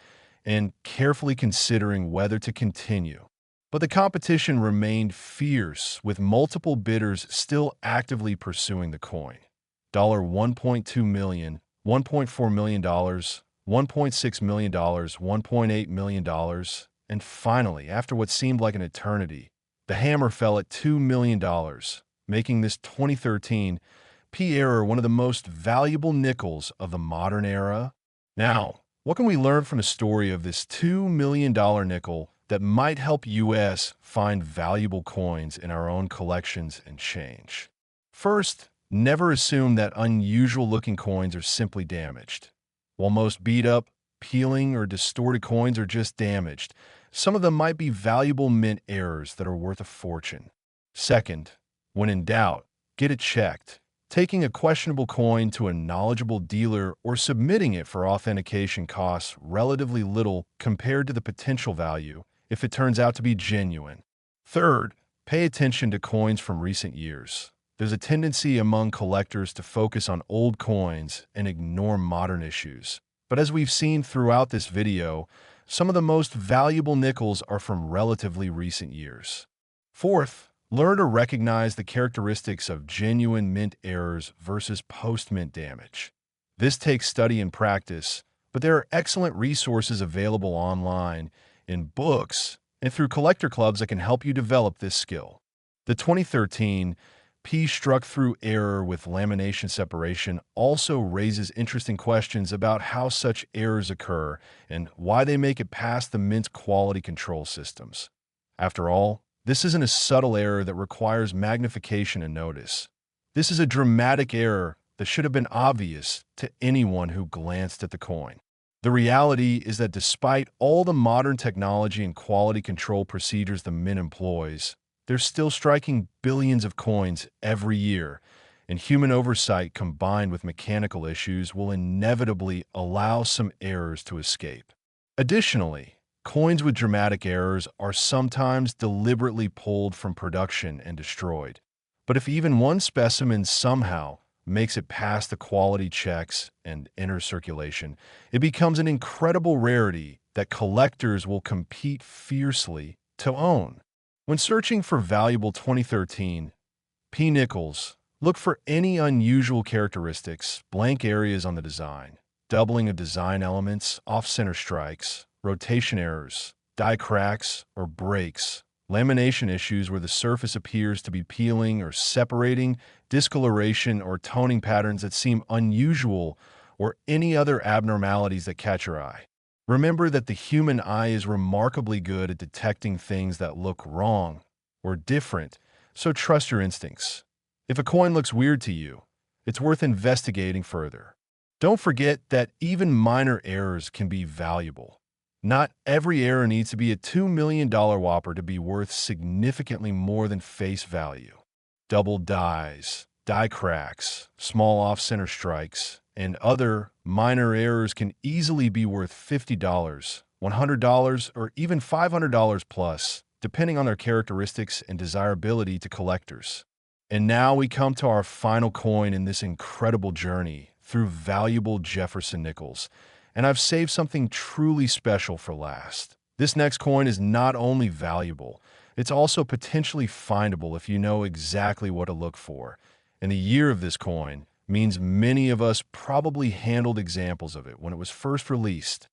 and carefully considering whether to continue. But the competition remained fierce, with multiple bidders still actively pursuing the coin. $1.2 million, $1.4 million, $1.6 million, $1.8 million, and finally, after what seemed like an eternity, the hammer fell at $2 million, making this 2013 error one of the most valuable nickels of the modern era. Now, what can we learn from the story of this $2 million nickel that might help us find valuable coins in our own collections and change? First, never assume that unusual-looking coins are simply damaged. While most beat-up, peeling, or distorted coins are just damaged, some of them might be valuable mint errors that are worth a fortune. Second, when in doubt, get it checked. Taking a questionable coin to a knowledgeable dealer or submitting it for authentication costs relatively little compared to the potential value if it turns out to be genuine. Third, pay attention to coins from recent years. There's a tendency among collectors to focus on old coins and ignore modern issues. But as we've seen throughout this video, some of the most valuable nickels are from relatively recent years. Fourth, learn to recognize the characteristics of genuine mint errors versus post-mint damage. This takes study and practice, but there are excellent resources available online in books, and through collector clubs that can help you develop this skill. The 2013 P struck through error with lamination separation also raises interesting questions about how such errors occur and why they make it past the Mint's quality control systems. After all, this isn't a subtle error that requires magnification and notice. This is a dramatic error that should have been obvious to anyone who glanced at the coin. The reality is that despite all the modern technology and quality control procedures the Mint employs, they're still striking billions of coins every year, and human oversight combined with mechanical issues will inevitably allow some errors to escape. Additionally, coins with dramatic errors are sometimes deliberately pulled from production and destroyed. But if even one specimen somehow makes it past the quality checks and enters circulation, it becomes an incredible rarity that collectors will compete fiercely to own. When searching for valuable 2013 P nickels, look for any unusual characteristics, blank areas on the design, doubling of design elements, off-center strikes, rotation errors, die cracks or breaks, lamination issues where the surface appears to be peeling or separating, discoloration or toning patterns that seem unusual, or any other abnormalities that catch your eye. Remember that the human eye is remarkably good at detecting things that look wrong or different, so trust your instincts. If a coin looks weird to you, it's worth investigating further. Don't forget that even minor errors can be valuable. Not every error needs to be a $2 million whopper to be worth significantly more than face value. Double dies, die cracks, small off-center strikes, and other minor errors can easily be worth $50, $100, or even $500 plus, depending on their characteristics and desirability to collectors. And now we come to our final coin in this incredible journey through valuable Jefferson nickels. And I've saved something truly special for last. This next coin is not only valuable, it's also potentially findable if you know exactly what to look for. And the year of this coin means many of us probably handled examples of it when it was first released.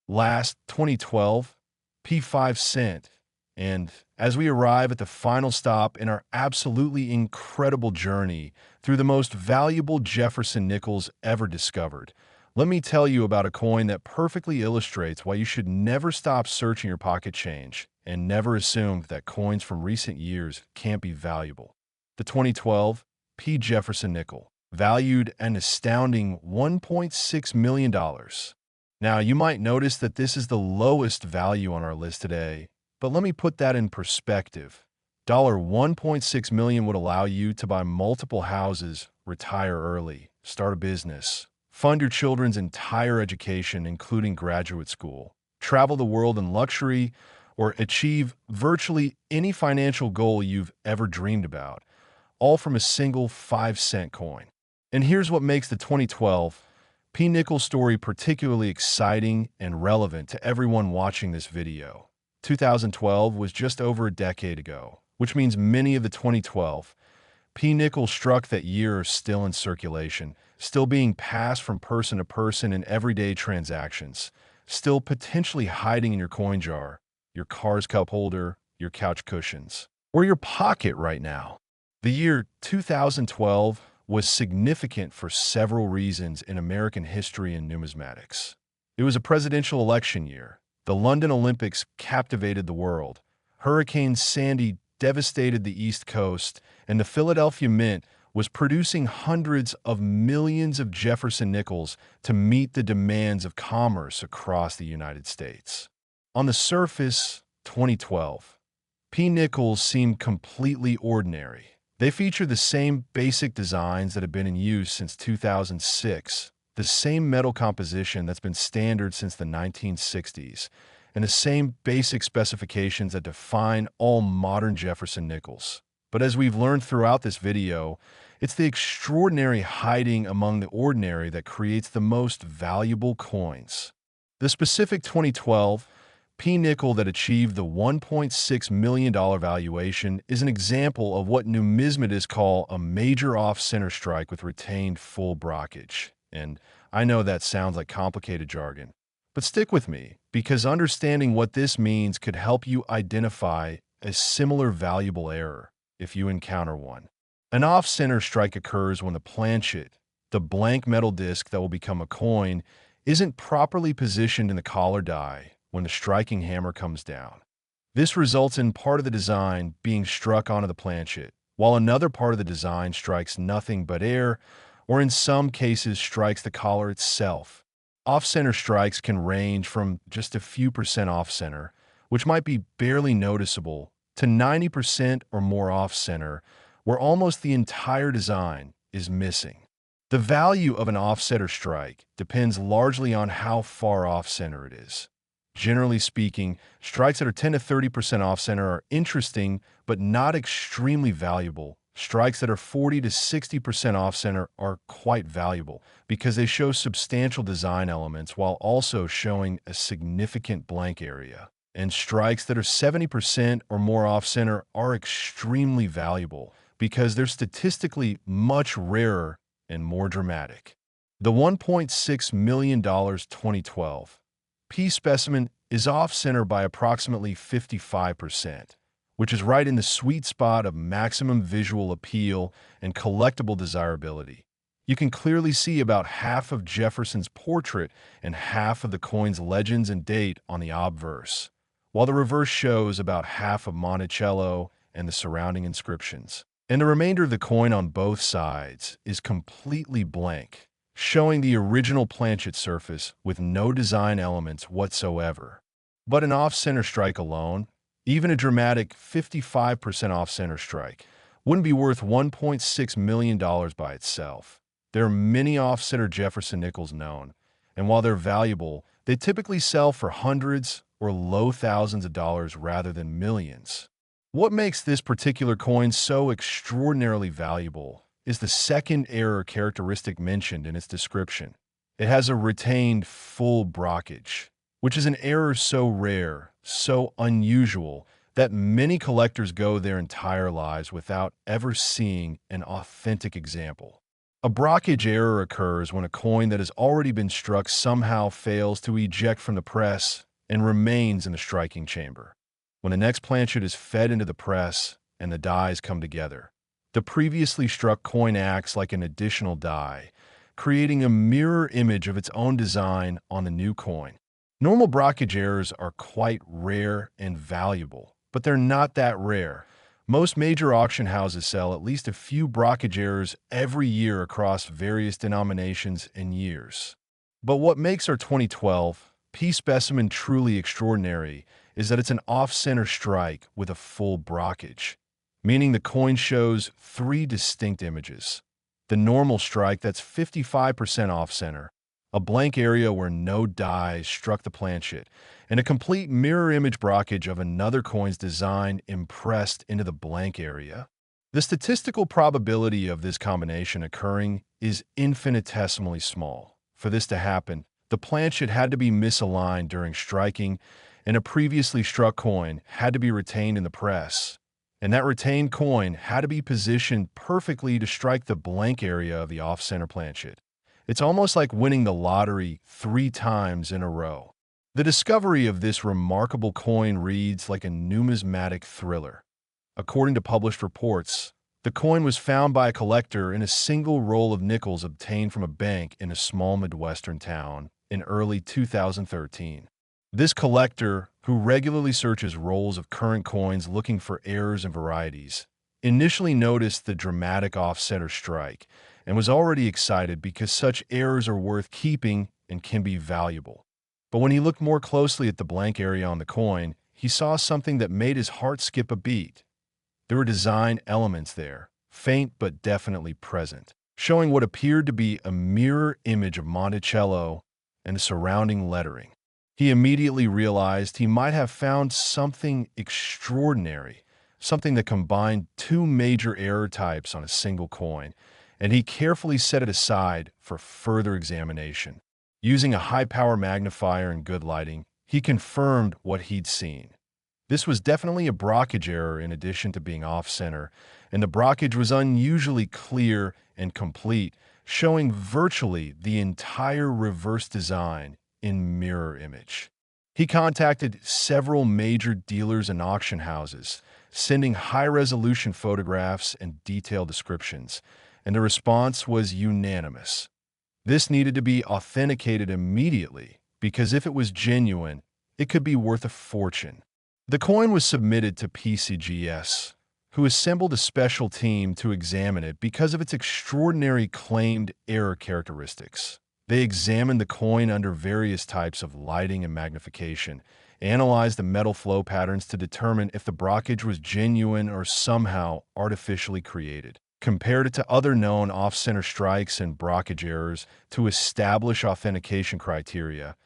Last 2012, P5 cent. And as we arrive at the final stop in our absolutely incredible journey through the most valuable Jefferson nickels ever discovered, let me tell you about a coin that perfectly illustrates why you should never stop searching your pocket change and never assume that coins from recent years can't be valuable. The 2012 P. Jefferson Nickel, valued an astounding $1.6 million. Now, you might notice that this is the lowest value on our list today, but let me put that in perspective. $1.6 million would allow you to buy multiple houses, retire early, start a business, fund your children's entire education, including graduate school, travel the world in luxury, or achieve virtually any financial goal you've ever dreamed about, all from a single 5-cent coin. And here's what makes the 2012 P. Nickel story particularly exciting and relevant to everyone watching this video. 2012 was just over a decade ago, which means many of the 2012 P. Nickel struck that year are still in circulation, still being passed from person to person in everyday transactions, still potentially hiding in your coin jar, your car's cup holder, your couch cushions, or your pocket right now. The year 2012 was significant for several reasons in American history and numismatics. It was a presidential election year. The London Olympics captivated the world. Hurricane Sandy devastated the East Coast, and the Philadelphia Mint was producing hundreds of millions of Jefferson nickels to meet the demands of commerce across the United States. On the surface, 2012 P. nickels seemed completely ordinary. They feature the same basic designs that have been in use since 2006, the same metal composition that's been standard since the 1960s, and the same basic specifications that define all modern Jefferson nickels. But as we've learned throughout this video, it's the extraordinary hiding among the ordinary that creates the most valuable coins. The specific 2012 P. nickel that achieved the $1.6 million valuation is an example of what numismatists call a major off-center strike with retained full brockage. And I know that sounds like complicated jargon, But stick with me, because understanding what this means could help you identify a similar valuable error if you encounter one. An off-center strike occurs when the planchet, the blank metal disc that will become a coin, isn't properly positioned in the collar die when the striking hammer comes down. This results in part of the design being struck onto the planchet, while another part of the design strikes nothing but air, or in some cases strikes the collar itself. Off-center strikes can range from just a few percent off-center, which might be barely noticeable, to 90% or more off-center, where almost the entire design is missing. The value of an off-center strike depends largely on how far off-center it is. Generally speaking, strikes that are 10 to 30% off-center are interesting, but not extremely valuable. Strikes that are 40 to 60% off-center are quite valuable because they show substantial design elements while also showing a significant blank area. And strikes that are 70% or more off-center are extremely valuable because they're statistically much rarer and more dramatic. The $1.6 million 2012 P specimen is off-center by approximately 55%, which is right in the sweet spot of maximum visual appeal and collectible desirability. You can clearly see about half of Jefferson's portrait and half of the coin's legends and date on the obverse, while the reverse shows about half of Monticello and the surrounding inscriptions. And the remainder of the coin on both sides is completely blank, showing the original planchet surface with no design elements whatsoever. But an off-center strike alone, even a dramatic 55% off-center strike, wouldn't be worth $1.6 million by itself. There are many off-center Jefferson Nickels known, and while they're valuable, they typically sell for hundreds or low thousands of dollars rather than millions. What makes this particular coin so extraordinarily valuable is the second error characteristic mentioned in its description. It has a retained full brockage, which is an error so rare, so unusual, that many collectors go their entire lives without ever seeing an authentic example. A brockage error occurs when a coin that has already been struck somehow fails to eject from the press and remains in the striking chamber. When the next planchet is fed into the press and the dies come together, the previously struck coin acts like an additional die, creating a mirror image of its own design on the new coin. Normal brockage errors are quite rare and valuable, but they're not that rare. Most major auction houses sell at least a few brockage errors every year across various denominations and years. But what makes our 2012 P specimen truly extraordinary is that it's an off-center strike with a full brockage, meaning the coin shows three distinct images. The normal strike that's 55% off-center, a blank area where no die struck the planchet, and a complete mirror image brockage of another coin's design impressed into the blank area. The statistical probability of this combination occurring is infinitesimally small. For this to happen, the planchet had to be misaligned during striking, and a previously struck coin had to be retained in the press. And that retained coin had to be positioned perfectly to strike the blank area of the off-center planchet. It's almost like winning the lottery 3 times in a row. The discovery of this remarkable coin reads like a numismatic thriller. According to published reports, the coin was found by a collector in a single roll of nickels obtained from a bank in a small Midwestern town in early 2013. This collector, who regularly searches rolls of current coins looking for errors and varieties, initially noticed the dramatic off-center strike and was already excited because such errors are worth keeping and can be valuable. But when he looked more closely at the blank area on the coin, he saw something that made his heart skip a beat. There were design elements there, faint but definitely present, showing what appeared to be a mirror image of Monticello and the surrounding lettering. He immediately realized he might have found something extraordinary, something that combined 2 major error types on a single coin, and he carefully set it aside for further examination. Using a high-power magnifier and good lighting, he confirmed what he'd seen. This was definitely a brockage error in addition to being off-center, and the brockage was unusually clear and complete, showing virtually the entire reverse design in mirror image. He contacted several major dealers and auction houses, sending high-resolution photographs and detailed descriptions, and the response was unanimous. This needed to be authenticated immediately, because if it was genuine, it could be worth a fortune. The coin was submitted to PCGS, who assembled a special team to examine it because of its extraordinary claimed error characteristics. They examined the coin under various types of lighting and magnification, analyzed the metal flow patterns to determine if the brockage was genuine or somehow artificially created, compared it to other known off-center strikes and brockage errors to establish authentication criteria,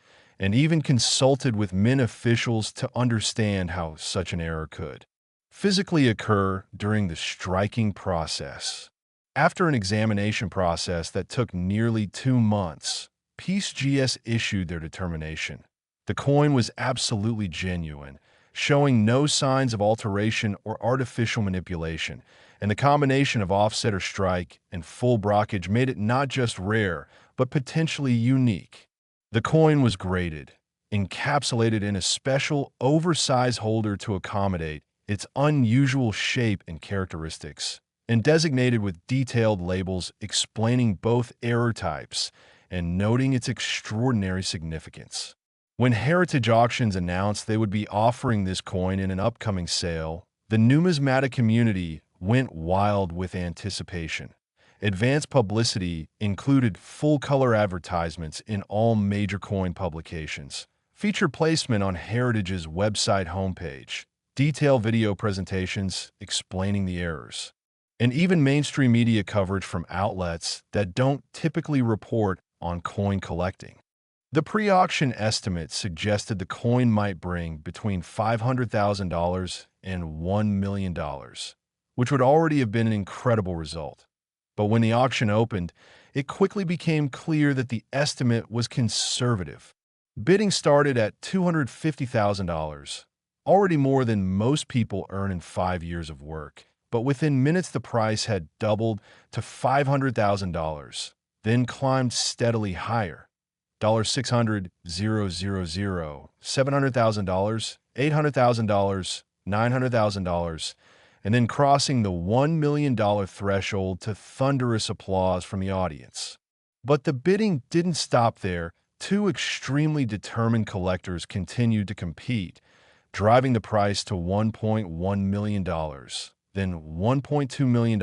and even consulted with Mint officials to understand how such an error could physically occur during the striking process. After an examination process that took nearly 2 months, PCGS issued their determination. The coin was absolutely genuine, showing no signs of alteration or artificial manipulation, and the combination of offset or strike and full brockage made it not just rare, but potentially unique. The coin was graded, encapsulated in a special, oversized holder to accommodate its unusual shape and characteristics, and designated with detailed labels explaining both error types and noting its extraordinary significance. When Heritage Auctions announced they would be offering this coin in an upcoming sale, the numismatic community went wild with anticipation. Advanced publicity included full-color advertisements in all major coin publications, feature placement on Heritage's website homepage, detailed video presentations explaining the errors, and even mainstream media coverage from outlets that don't typically report on coin collecting. The pre-auction estimate suggested the coin might bring between $500,000 and $1 million, which would already have been an incredible result. But when the auction opened, it quickly became clear that the estimate was conservative. Bidding started at $250,000, already more than most people earn in 5 years of work. But within minutes the price had doubled to $500,000, then climbed steadily higher. $600,000, $700,000, $800,000, $900,000, and then crossing the $1 million threshold to thunderous applause from the audience. But the bidding didn't stop there. 2 extremely determined collectors continued to compete, driving the price to $1.1 million, then $1.2 million,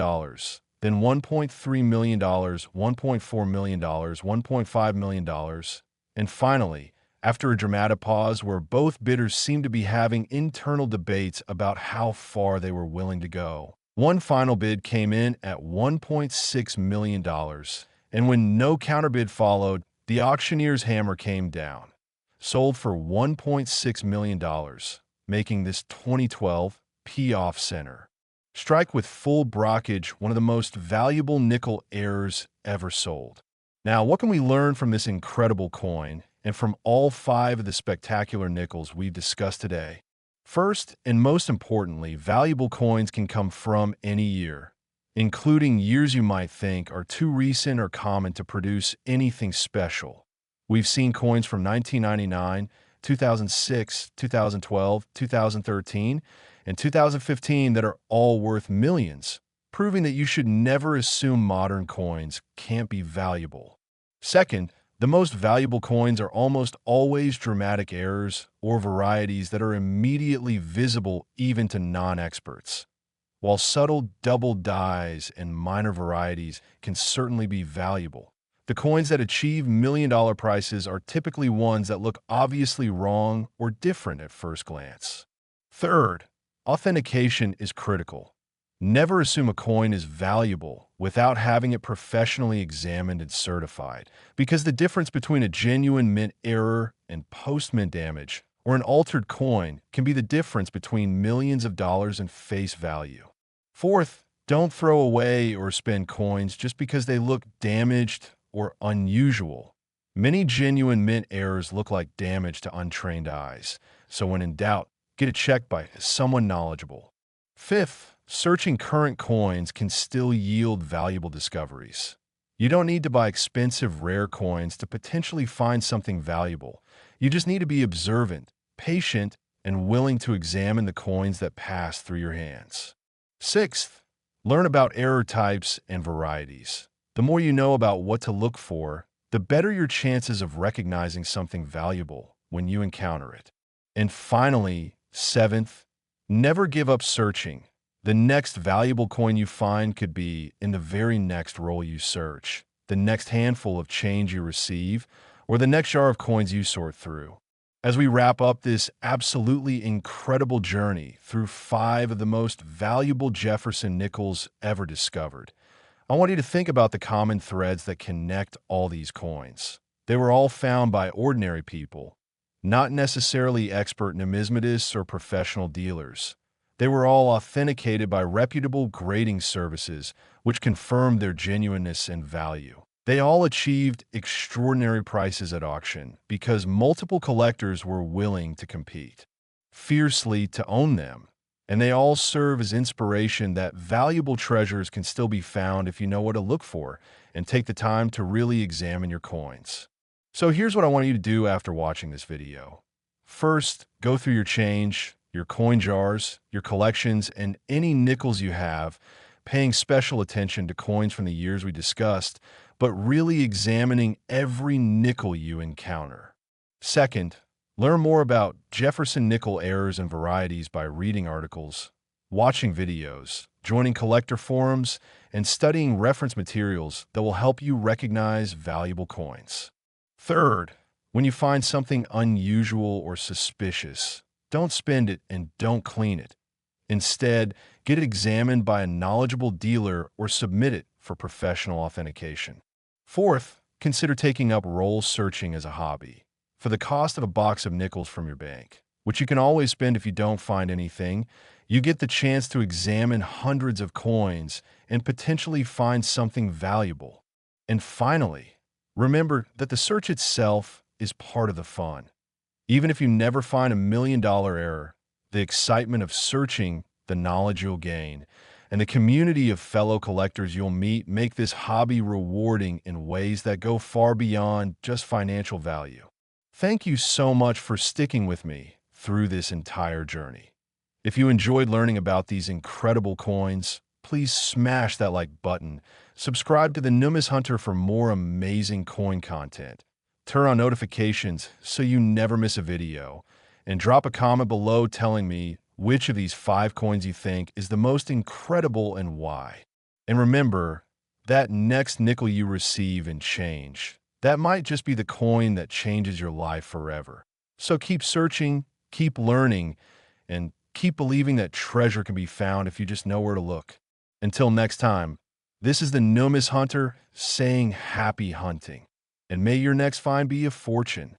then $1.3 million, $1.4 million, $1.5 million, and finally, after a dramatic pause where both bidders seemed to be having internal debates about how far they were willing to go, one final bid came in at $1.6 million, and when no counterbid followed, the auctioneer's hammer came down. Sold for $1.6 million, making this 2012 P-Off Center strike with full brockage one of the most valuable nickel errors ever sold. Now, what can we learn from this incredible coin and from all 5 of the spectacular nickels we've discussed today? First, and most importantly, valuable coins can come from any year, including years you might think are too recent or common to produce anything special. We've seen coins from 1999, 2006, 2012, 2013, and 2015 that are all worth millions, proving that you should never assume modern coins can't be valuable. Second, the most valuable coins are almost always dramatic errors or varieties that are immediately visible even to non-experts. While subtle double dies and minor varieties can certainly be valuable, the coins that achieve million-dollar prices are typically ones that look obviously wrong or different at first glance. Third, authentication is critical. Never assume a coin is valuable without having it professionally examined and certified, because the difference between a genuine mint error and post-mint damage or an altered coin can be the difference between millions of dollars in face value. Fourth, don't throw away or spend coins just because they look damaged or unusual. Many genuine mint errors look like damage to untrained eyes, so when in doubt, get it checked by someone knowledgeable. Fifth, searching current coins can still yield valuable discoveries. You don't need to buy expensive rare coins to potentially find something valuable. You just need to be observant, patient, and willing to examine the coins that pass through your hands. Sixth, learn about error types and varieties. The more you know about what to look for, the better your chances of recognizing something valuable when you encounter it. And finally, seventh, never give up searching. The next valuable coin you find could be in the very next roll you search, the next handful of change you receive, or the next jar of coins you sort through. As we wrap up this absolutely incredible journey through 5 of the most valuable Jefferson nickels ever discovered, I want you to think about the common threads that connect all these coins. They were all found by ordinary people, not necessarily expert numismatists or professional dealers. They were all authenticated by reputable grading services, which confirmed their genuineness and value. They all achieved extraordinary prices at auction because multiple collectors were willing to compete fiercely to own them. And they all serve as inspiration that valuable treasures can still be found if you know what to look for and take the time to really examine your coins. So here's what I want you to do after watching this video. First, go through your change, your coin jars, your collections, and any nickels you have, paying special attention to coins from the years we discussed, but really examining every nickel you encounter. Second, learn more about Jefferson nickel errors and varieties by reading articles, watching videos, joining collector forums, and studying reference materials that will help you recognize valuable coins. Third, when you find something unusual or suspicious, don't spend it and don't clean it. Instead, get it examined by a knowledgeable dealer or submit it for professional authentication. Fourth, consider taking up roll searching as a hobby. For the cost of a box of nickels from your bank, which you can always spend if you don't find anything, you get the chance to examine hundreds of coins and potentially find something valuable. And finally, remember that the search itself is part of the fun. Even if you never find a $1 million error, the excitement of searching, the knowledge you'll gain, and the community of fellow collectors you'll meet make this hobby rewarding in ways that go far beyond just financial value. Thank you so much for sticking with me through this entire journey. If you enjoyed learning about these incredible coins, please smash that like button, subscribe to the Numis Hunter for more amazing coin content, turn on notifications so you never miss a video, and drop a comment below telling me which of these 5 coins you think is the most incredible and why. And remember, that next nickel you receive in change, that might just be the coin that changes your life forever. So keep searching, keep learning, and keep believing that treasure can be found if you just know where to look. Until next time, this is the Numis Hunter saying happy hunting, and may your next find be a fortune.